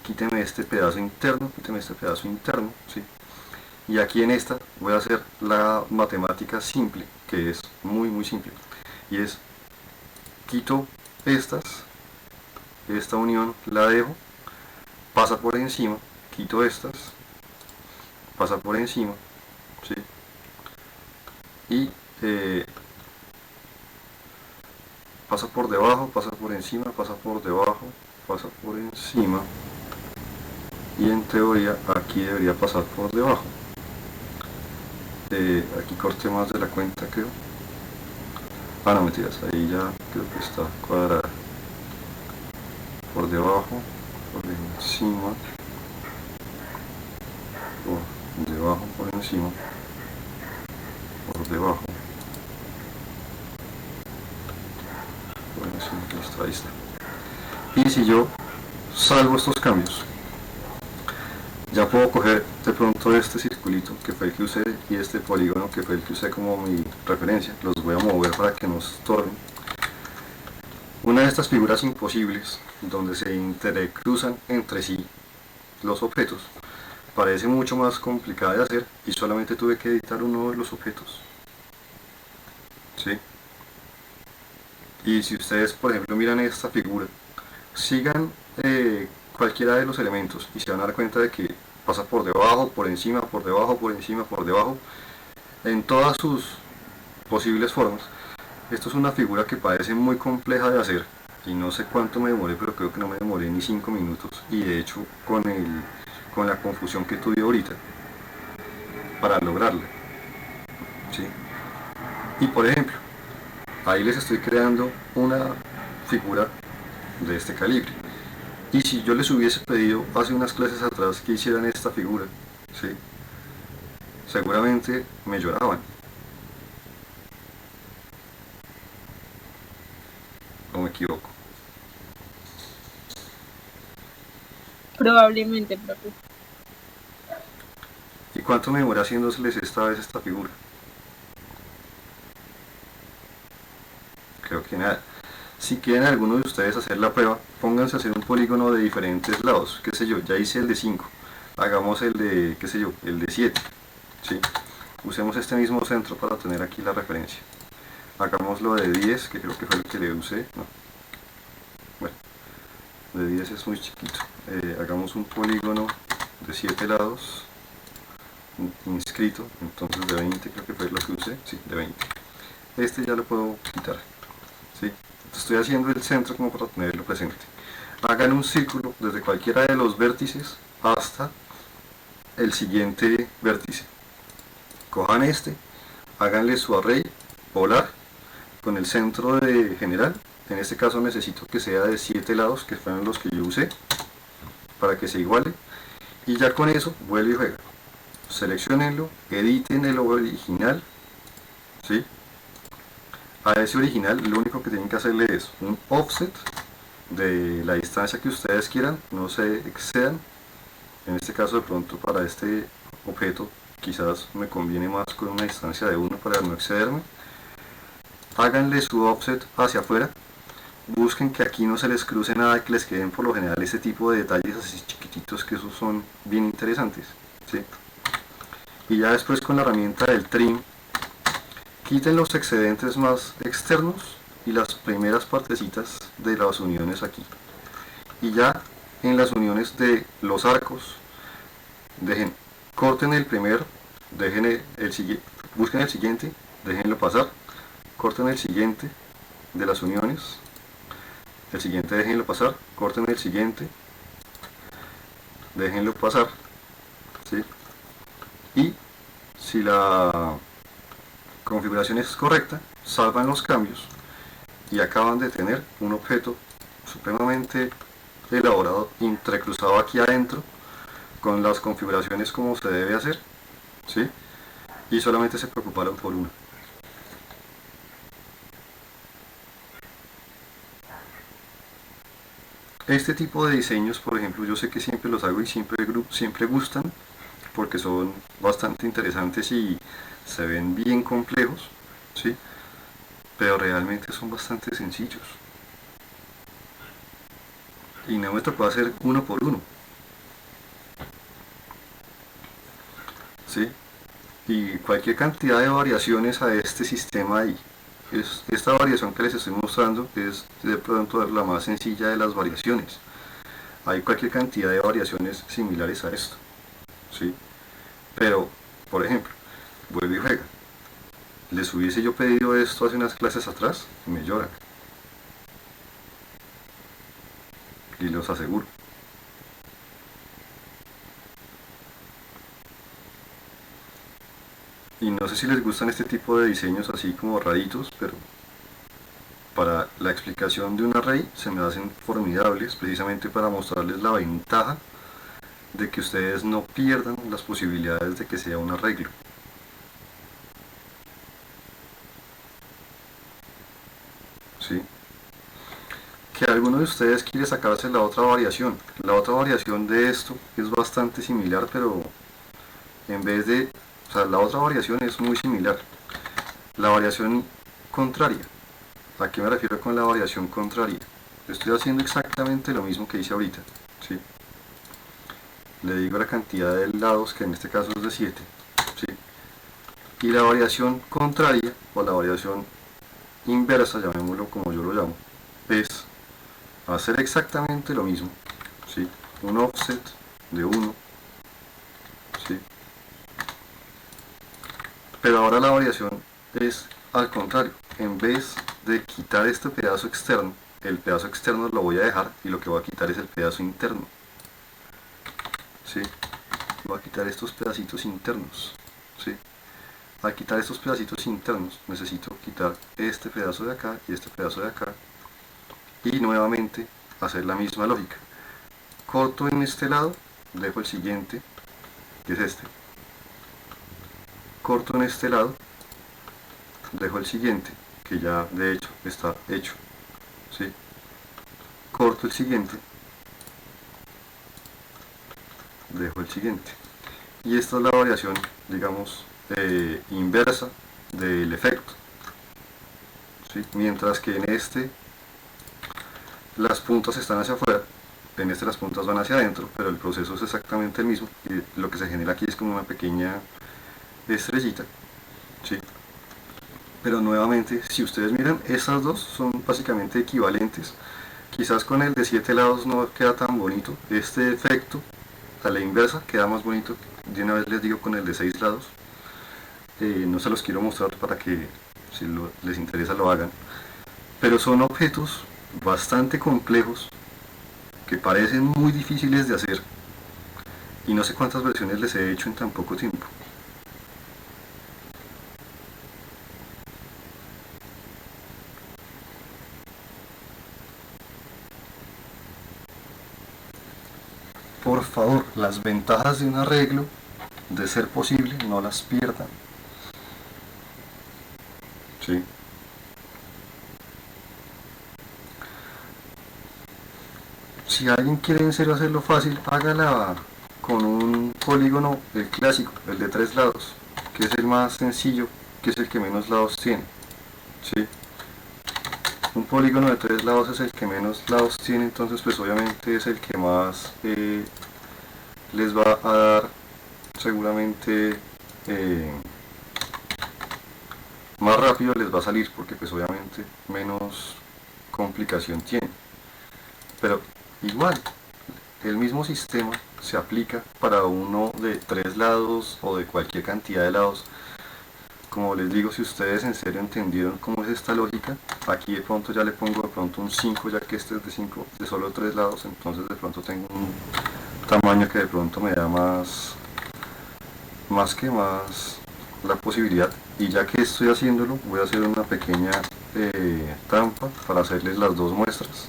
Quíteme este pedazo interno, quíteme este pedazo interno, ¿sí? Y aquí en esta voy a hacer la matemática simple, que es muy muy simple, y es, quito esta unión la dejo, pasa por encima, quito estas, pasa por encima, ¿sí? Y pasa por debajo, pasa por encima, pasa por debajo, pasa por encima, y en teoría aquí debería pasar por debajo. Aquí corté más de la cuenta, creo. Ah, no, mentiras, ahí ya creo que está cuadrada. Por debajo, por encima, por debajo, por encima, por debajo, por encima, listo, ahí está. Y si yo salvo estos cambios, ya puedo coger de pronto este circulito que fue el que usé y este polígono que fue el que usé como mi referencia. Los voy a mover para que no estorben. Una de estas figuras imposibles donde se intercruzan entre sí los objetos parece mucho más complicada de hacer y solamente tuve que editar uno de los objetos, ¿sí? Y si ustedes por ejemplo miran esta figura, sigan cualquiera de los elementos y se van a dar cuenta de que pasa por debajo, por encima, por debajo, por encima, por debajo, en todas sus posibles formas. Esto es una figura que parece muy compleja de hacer y no sé cuánto me demoré, pero creo que no me demoré ni 5 minutos, y de hecho con la confusión que tuve ahorita para lograrla, ¿sí? Y por ejemplo, ahí les estoy creando una figura de este calibre. Y si yo les hubiese pedido hace unas clases atrás que hicieran esta figura, ¿sí?, seguramente me lloraban. ¿O me equivoco? Probablemente, profe. ¿Y cuánto me demoré haciéndoles esta vez esta figura? Creo que nada. Si quieren alguno de ustedes hacer la prueba, pónganse a hacer un polígono de diferentes lados, qué sé yo, ya hice el de 5, hagamos el de, qué sé yo, el de 7, ¿sí? Usemos este mismo centro para tener aquí la referencia. Hagamos lo de 10, que creo que fue el que le usé, no. Bueno, de 10 es muy chiquito. Hagamos un polígono de 7 lados, inscrito, entonces de 20 creo que fue lo que usé, sí, de 20. Este ya lo puedo quitar, ¿sí? Estoy haciendo el centro como para tenerlo presente. Hagan un círculo desde cualquiera de los vértices hasta el siguiente vértice. Cojan este, háganle su array polar con el centro de general. En este caso necesito que sea de 7 lados, que fueron los que yo usé, para que se iguale. Y ya con eso vuelve y juega. Seleccionenlo, editen el original, ¿sí? A ese original lo único que tienen que hacerle es un offset de la distancia que ustedes quieran, no se excedan. En este caso de pronto para este objeto quizás me conviene más con una distancia de 1 para no excederme. Háganle su offset hacia afuera, busquen que aquí no se les cruce nada, que les queden por lo general este tipo de detalles así chiquititos, que esos son bien interesantes, ¿sí? Y ya después con la herramienta del trim, quiten los excedentes más externos y las primeras partecitas de las uniones aquí. Y ya en las uniones de los arcos, corten el primero, dejen el siguiente, busquen el siguiente, déjenlo pasar, corten el siguiente de las uniones, el siguiente déjenlo pasar, corten el siguiente, déjenlo pasar, ¿sí? Y si la configuración es correcta, salvan los cambios y acaban de tener un objeto supremamente elaborado, entrecruzado aquí adentro, con las configuraciones como se debe hacer, ¿sí? Y solamente se preocuparon por una. Este tipo de diseños, por ejemplo, yo sé que siempre los hago y siempre gustan porque son bastante interesantes y se ven bien complejos, ¿sí? Pero realmente son bastante sencillos. Y no me tocó hacer uno por uno, ¿sí? Y cualquier cantidad de variaciones a este sistema ahí. Esta variación que les estoy mostrando es de pronto la más sencilla de las variaciones. Hay cualquier cantidad de variaciones similares a esto, ¿sí? Pero, por ejemplo, vuelve y juega. Les hubiese yo pedido esto hace unas clases atrás y me lloran. Y los aseguro. Y no sé si les gustan este tipo de diseños así como raritos, pero para la explicación de un array se me hacen formidables precisamente para mostrarles la ventaja de que ustedes no pierdan las posibilidades de que sea un arreglo. ¿Sí? Que alguno de ustedes quiere sacarse la otra variación. La otra variación de esto es bastante similar, pero en vez de... O sea, la otra variación es muy similar. La variación contraria. ¿A qué me refiero con la variación contraria? Estoy haciendo exactamente lo mismo que hice ahorita, ¿sí? Le digo la cantidad de lados, que en este caso es de 7, ¿sí? Y la variación contraria, o la variación inversa, llamémoslo como yo lo llamo, es hacer exactamente lo mismo, ¿sí? Un offset de 1, ¿sí? Pero ahora la variación es al contrario. En vez de quitar este pedazo externo, el pedazo externo lo voy a dejar y lo que voy a quitar es el pedazo interno, ¿sí? Voy a quitar estos pedacitos internos, ¿sí? Al quitar estos pedacitos internos necesito quitar este pedazo de acá y este pedazo de acá y nuevamente hacer la misma lógica. Corto en este lado, dejo el siguiente, que es este. Corto en este lado, dejo el siguiente, que ya de hecho está hecho, ¿sí? Corto el siguiente, dejo el siguiente. Y esta es la variación, digamos, inversa del efecto, ¿sí? Mientras que en este las puntas están hacia afuera, en este las puntas van hacia adentro, pero el proceso es exactamente el mismo y lo que se genera aquí es como una pequeña estrellita, ¿sí? Pero nuevamente, si ustedes miran, estas dos son básicamente equivalentes. Quizás con el de 7 lados no queda tan bonito. Este efecto a la inversa queda más bonito, de una vez les digo, con el de 6 lados. No se los quiero mostrar para que si les interesa lo hagan. Pero son objetos bastante complejos que parecen muy difíciles de hacer. Y no sé cuántas versiones les he hecho en tan poco tiempo. Por favor, las ventajas de un arreglo, de ser posible, no las pierdan. ¿Sí? Si alguien quiere en serio hacerlo fácil, hágala con un polígono, el clásico, el de 3 lados, que es el más sencillo, que es el que menos lados tiene. ¿Sí? Un polígono de 3 lados es el que menos lados tiene, entonces pues obviamente es el que más les va a dar seguramente más rápido les va a salir, porque pues obviamente menos complicación tiene. Pero igual, el mismo sistema se aplica para uno de 3 lados o de cualquier cantidad de lados. Como les digo, si ustedes en serio entendieron cómo es esta lógica, aquí de pronto ya le pongo de pronto un 5, ya que este es de 5, de solo 3 lados, entonces de pronto tengo un tamaño que de pronto me da más la posibilidad. Y ya que estoy haciéndolo, voy a hacer una pequeña trampa para hacerles las dos muestras.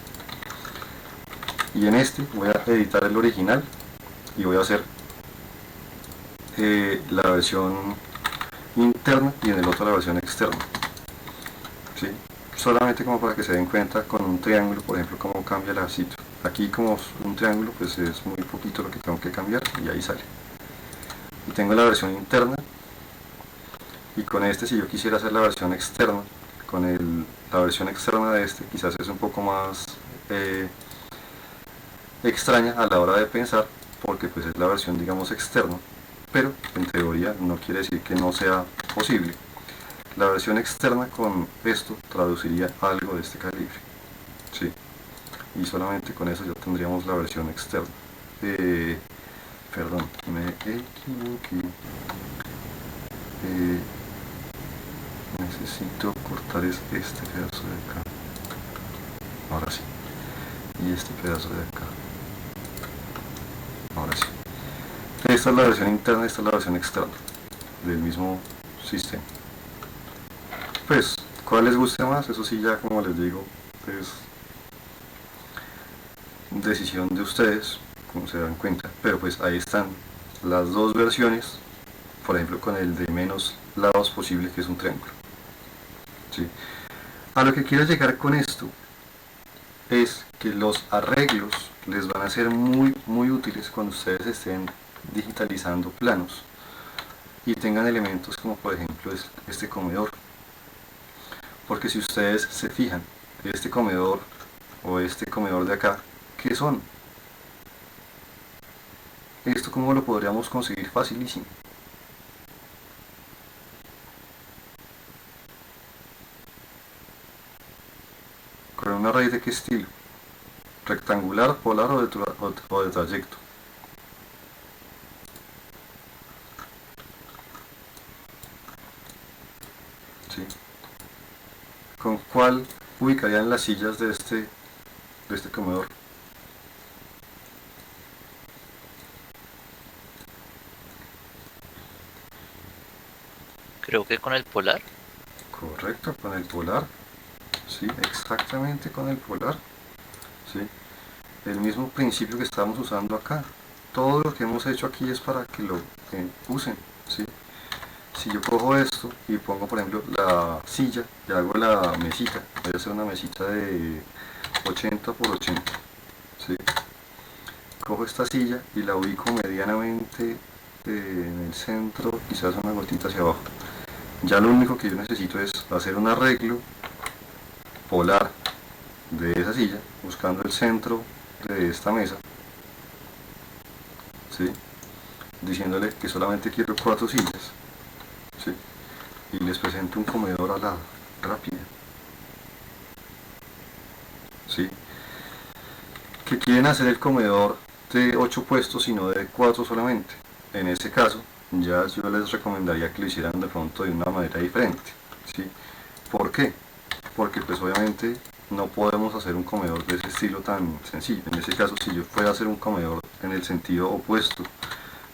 Y en este voy a editar el original y voy a hacer la versión interna y en el otro la versión externa, ¿sí? Solamente como para que se den cuenta con un triángulo, por ejemplo, cómo cambia el lacito. aquí como un triángulo pues es muy poquito lo que tengo que cambiar y ahí sale. Y tengo la versión interna, y con este, si yo quisiera hacer la versión externa, con la versión externa de este quizás es un poco más extraña a la hora de pensar, porque pues es la versión digamos externa, pero en teoría no quiere decir que no sea posible. La versión externa con esto traduciría algo de este calibre, ¿sí? Y solamente con eso ya tendríamos la versión externa. Perdón, me equivoqué. Necesito cortar este pedazo de acá. Ahora sí. Y este pedazo de acá. Ahora sí. Esta es la versión interna, esta es la versión externa del mismo sistema. Pues, ¿cuál les guste más? Eso sí, ya como les digo, es decisión de ustedes, como se dan cuenta. Pero pues ahí están las dos versiones, por ejemplo con el de menos lados posible, que es un triángulo. ¿Sí? A lo que quiero llegar con esto es que los arreglos les van a ser muy útiles cuando ustedes estén digitalizando planos y tengan elementos como por ejemplo este comedor, porque si ustedes se fijan, este comedor o este comedor de acá, ¿qué son? Esto cómo lo podríamos conseguir facilísimo. ¿Con una raíz de qué estilo? ¿Rectangular, polar o de trayecto? ¿Sí? ¿Con cuál ubicarían las sillas de este comedor? Creo que con el polar. Correcto, con el polar. Sí, exactamente con el polar. ¿Sí? El mismo principio que estamos usando acá. Todo lo que hemos hecho aquí es para que lo usen. ¿Sí? Si yo cojo esto y pongo por ejemplo la silla y hago la mesita, voy a hacer una mesita de 80 por 80. ¿Sí? Cojo esta silla y la ubico medianamente en el centro, quizás una gotita hacia abajo. Ya lo único que yo necesito es hacer un arreglo polar de esa silla, buscando el centro de esta mesa, ¿sí? Diciéndole que solamente quiero 4 sillas, ¿sí? Y les presento un comedor a la rápida, ¿sí? Que quieren hacer el comedor de 8 puestos y no de 4 solamente. En ese caso, ya yo les recomendaría que lo hicieran de pronto de una manera diferente, ¿sí? ¿Por qué? Porque pues obviamente no podemos hacer un comedor de ese estilo tan sencillo. En ese caso, si yo fuera a hacer un comedor en el sentido opuesto,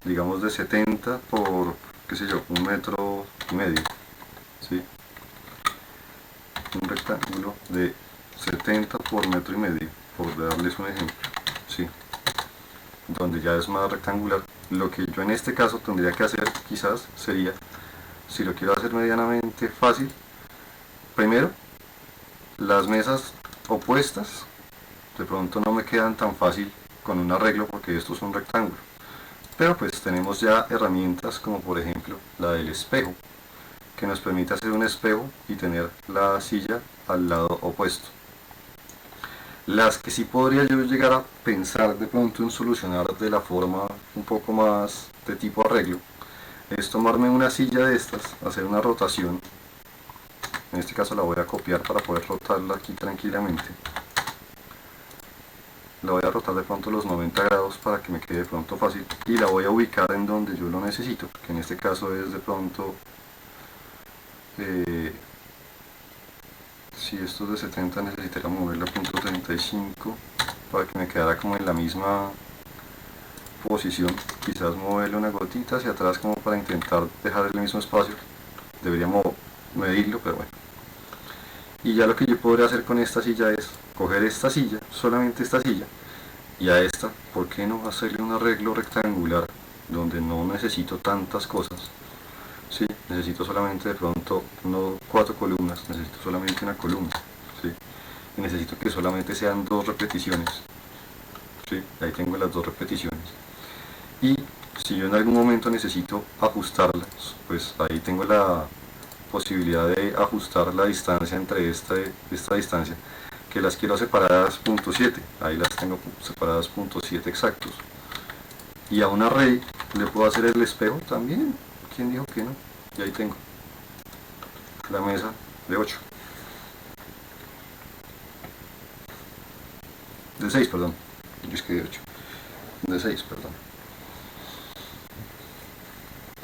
digamos de 70 por, qué sé yo, 1,5 metros, ¿sí? Un rectángulo de 70 por 1,5 metros, por darles un ejemplo, ¿sí? Donde ya es más rectangular. Lo que yo en este caso tendría que hacer quizás sería, si lo quiero hacer medianamente fácil, primero las mesas opuestas de pronto no me quedan tan fácil con un arreglo porque esto es un rectángulo, pero pues tenemos ya herramientas como por ejemplo la del espejo, que nos permite hacer un espejo y tener la silla al lado opuesto. Las que sí podría yo llegar a pensar de pronto en solucionar de la forma un poco más de tipo arreglo es tomarme una silla de estas, hacer una rotación. En este caso la voy a copiar para poder rotarla aquí tranquilamente. La voy a rotar de pronto los 90 grados para que me quede de pronto fácil y la voy a ubicar en donde yo lo necesito, que en este caso es de pronto, si esto es de 70 necesitaría moverla a punto 35 para que me quedara como en la misma posición, quizás moverle una gotita hacia atrás como para intentar dejar el mismo espacio, deberíamos medirlo, pero bueno. Y ya lo que yo podría hacer con esta silla es coger esta silla, solamente esta silla, y a esta, ¿por qué no hacerle un arreglo rectangular donde no necesito tantas cosas? Sí, necesito solamente de pronto no 4 columnas, necesito solamente una columna, ¿sí? Y necesito que solamente sean 2 repeticiones ¿sí? Ahí tengo las dos repeticiones. Y si yo en algún momento necesito ajustarlas, pues ahí tengo la posibilidad de ajustar la distancia entre esta distancia, que las quiero separadas 0.7, ahí las tengo separadas 0.7 exactos. Y a un array le puedo hacer el espejo también, ¿quién dijo que no? Y ahí tengo la mesa de 8. De 6, perdón. Yo es que de 8. De 6, perdón.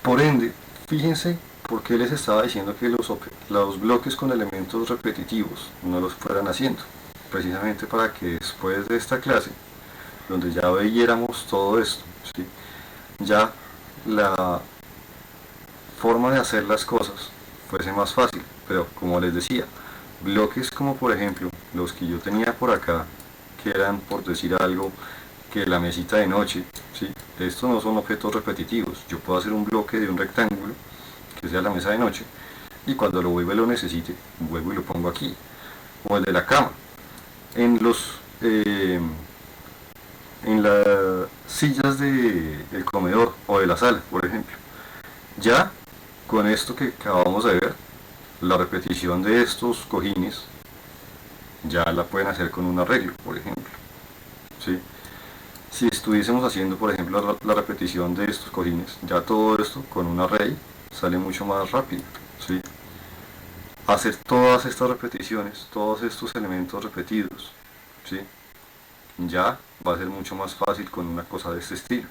Por ende, fíjense por qué les estaba diciendo que los bloques con elementos repetitivos no los fueran haciendo. Precisamente para que después de esta clase, donde ya viéramos todo esto, ¿sí? Ya la forma de hacer las cosas fuese más fácil. Pero como les decía, bloques como por ejemplo los que yo tenía por acá, que eran, por decir algo, que la mesita de noche, ¿sí? Estos no son objetos repetitivos. Yo puedo hacer un bloque de un rectángulo que sea la mesa de noche, y cuando lo vuelva y lo necesite, vuelvo y lo pongo aquí. O el de la cama. En las sillas del comedor o de la sala, por ejemplo. Ya con esto que acabamos de ver, la repetición de estos cojines ya la pueden hacer con un arreglo, por ejemplo, ¿sí? Si estuviésemos haciendo, por ejemplo, la repetición de estos cojines, ya todo esto con un array sale mucho más rápido, ¿sí? Hacer todas estas repeticiones, todos estos elementos repetidos, ¿sí? Ya va a ser mucho más fácil con una cosa de este estilo.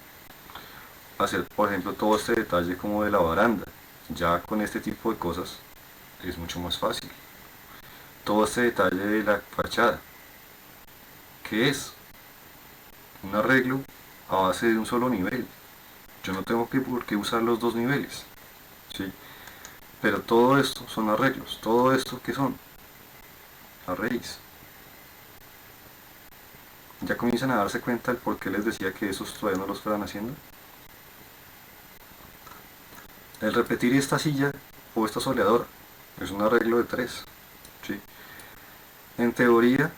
Hacer, por ejemplo, todo este detalle como de la baranda, ya con este tipo de cosas es mucho más fácil. Todo este detalle de la fachada, que es un arreglo a base de un solo nivel. Yo no tengo por qué usar los dos niveles, ¿sí? Pero todo esto son arreglos. Todo esto, ¿qué son? Arrays. ¿Ya comienzan a darse cuenta del por qué les decía que esos todavía no los fueran haciendo? El repetir esta silla o esta soleadora es un arreglo de 3, ¿sí? En teoría,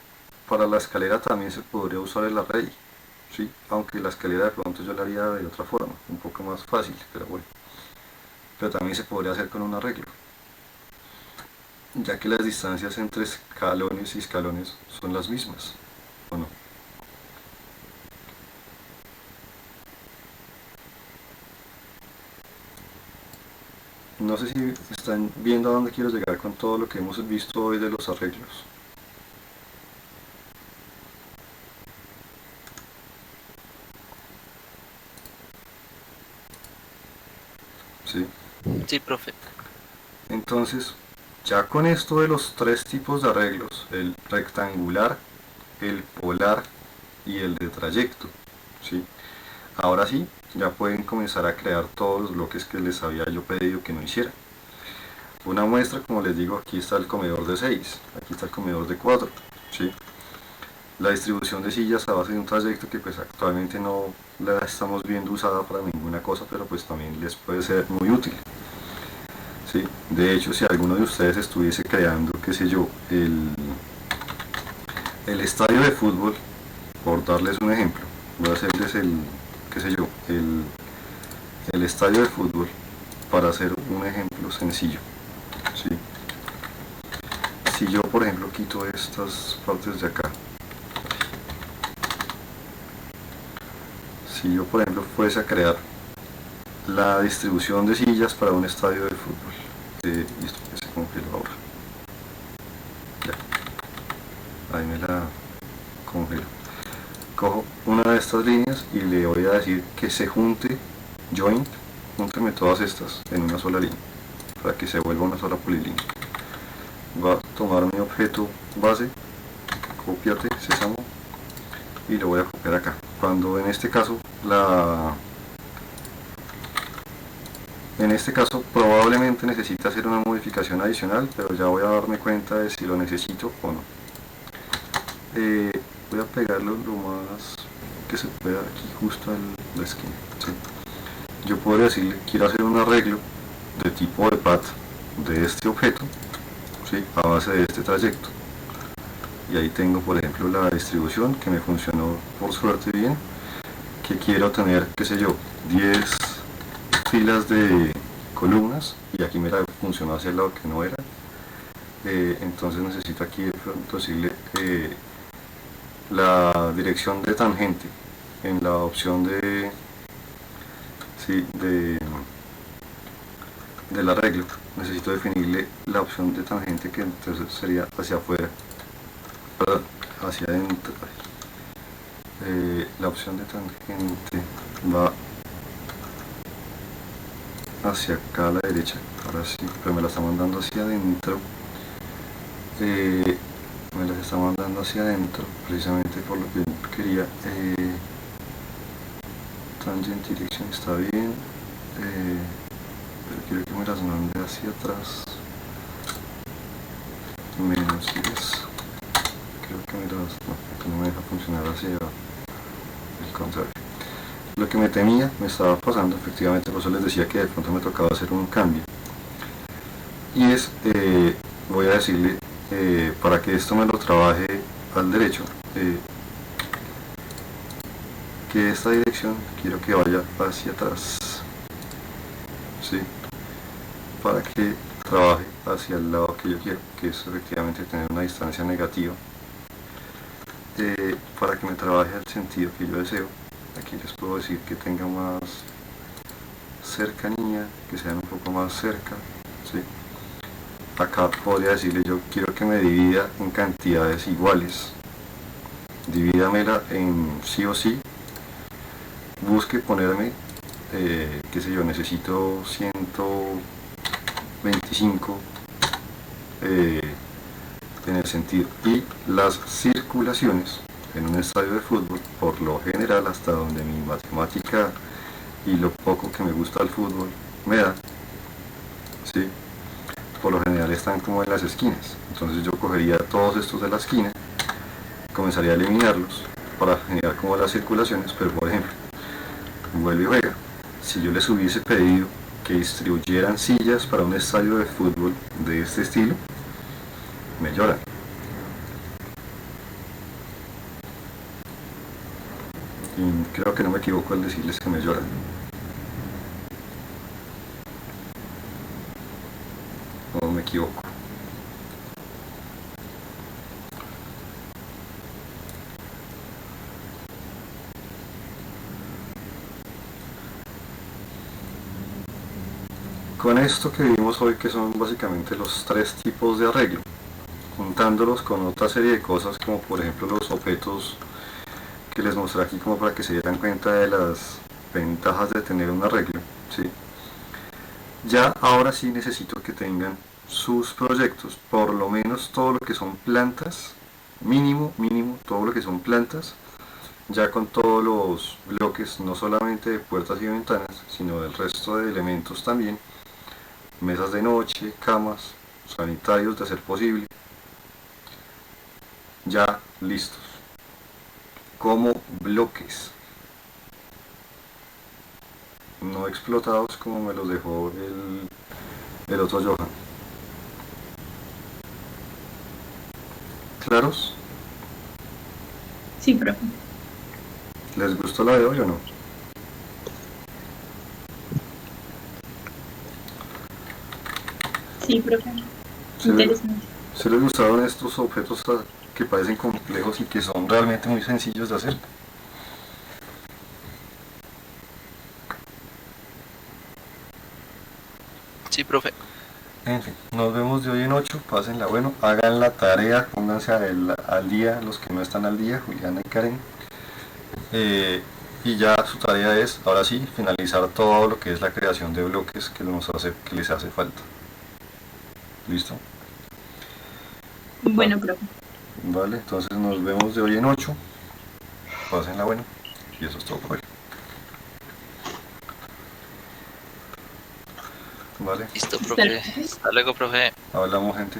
para la escalera también se podría usar el array, ¿sí? Aunque la escalera de pronto yo la haría de otra forma, un poco más fácil, pero bueno. Pero también se podría hacer con un arreglo, ya que las distancias entre escalones y escalones son las mismas, ¿o no? No sé si están viendo a dónde quiero llegar con todo lo que hemos visto hoy de los arreglos. ¿Sí? Sí, profe. Entonces, ya con esto de los 3 tipos de arreglos, el rectangular, el polar y el de trayecto, ¿sí? Ahora sí, ya pueden comenzar a crear todos los bloques que les había yo pedido que no hicieran. Una muestra, como les digo, aquí está el comedor de 6, aquí está el comedor de 4, ¿sí? La distribución de sillas a base de un trayecto que pues actualmente no la estamos viendo usada para ninguna cosa, pero pues también les puede ser muy útil, ¿sí? De hecho, si alguno de ustedes estuviese creando, qué sé yo, el estadio de fútbol, por darles un ejemplo, voy a hacerles qué sé yo, el estadio de fútbol para hacer un ejemplo sencillo, ¿sí? Si yo, por ejemplo, quito estas partes de acá, si yo, por ejemplo, fuese a crear la distribución de sillas para un estadio de fútbol, listo, que se congeló ahora, ya, ahí me la congelo. Cojo una de estas líneas y le voy a decir que se junte, joint, júnteme todas estas en una sola línea, para que se vuelva una sola polilínea. Va a tomar mi objeto base, cópiate, sésamo, y lo voy a copiar acá. Cuando en este caso probablemente necesite hacer una modificación adicional, pero ya voy a darme cuenta de si lo necesito o no. Voy a pegarlo lo más que se pueda aquí justo en la esquina, ¿sí? Yo podría decirle, quiero hacer un arreglo de tipo de path de este objeto, ¿sí? A base de este trayecto. y ahí tengo por ejemplo la distribución que me funcionó por suerte bien, que quiero tener, qué sé yo, 10 filas de columnas y aquí me la funcionó hacia el lado que no era. Entonces necesito aquí de pronto decirle la dirección de tangente en la opción de, sí, del arreglo. Necesito definirle la opción de tangente que entonces sería hacia afuera, perdón, hacia adentro. La opción de tangente va hacia acá a la derecha, ahora sí, pero me la está mandando hacia adentro. Me las está mandando hacia adentro precisamente por lo que quería. Tangent direction está bien, pero quiero que me las mande hacia atrás, menos 10. Creo que no me deja funcionar hacia el contrario. Lo que me temía me estaba pasando, efectivamente, por eso les decía que de pronto me tocaba hacer un cambio, y es, voy a decirle, para que esto me lo trabaje al derecho, que esta dirección quiero que vaya hacia atrás, ¿sí? Para que trabaje hacia el lado que yo quiero, que es efectivamente tener una distancia negativa, para que me trabaje al sentido que yo deseo. Aquí les puedo decir que tenga más cercanía, que sean un poco más cerca, ¿sí? Acá podría decirle, yo quiero que me divida en cantidades iguales, divídamela en sí o sí, busque ponerme, qué sé yo, necesito 125 en el sentido, y las circulaciones en un estadio de fútbol, por lo general, hasta donde mi matemática y lo poco que me gusta el fútbol me da, ¿sí? Por lo general están como en las esquinas. Entonces yo cogería todos estos de la esquina, comenzaría a eliminarlos para generar como las circulaciones, pero por ejemplo, vuelve y juega. Si yo les hubiese pedido que distribuyeran sillas para un estadio de fútbol de este estilo, me lloran. Y creo que no me equivoco al decirles que me lloran. No me equivoco. Con esto que vimos hoy, que son básicamente los 3 tipos de arreglo, juntándolos con otra serie de cosas como por ejemplo los objetos que les mostré aquí como para que se dieran cuenta de las ventajas de tener un arreglo, ¿sí? Ya ahora sí necesito que tengan sus proyectos, por lo menos todo lo que son plantas, mínimo todo lo que son plantas, ya con todos los bloques, no solamente de puertas y ventanas, sino del resto de elementos también, mesas de noche, camas, sanitarios de ser posible, ya listos, como bloques, no explotados como me los dejó el otro Johan. ¿Claros? Sí, profe. ¿Les gustó la de hoy o no? Sí, profe. ¿Sí Interesante. ¿Se les gustaron estos objetos que parecen complejos y que son realmente muy sencillos de hacer? Sí, profe. En fin, nos vemos de hoy en 8, pásenla bueno, hagan la tarea, pónganse al día, los que no están al día, Juliana y Karen. Y ya su tarea es, ahora sí, finalizar todo lo que es la creación de bloques que les hace falta. ¿Listo? Bueno, profe. Vale, entonces nos vemos de hoy en 8, pásenla bueno, y eso es todo por hoy. Vale, Listo, profe. Hasta luego, profe. hablamos gente.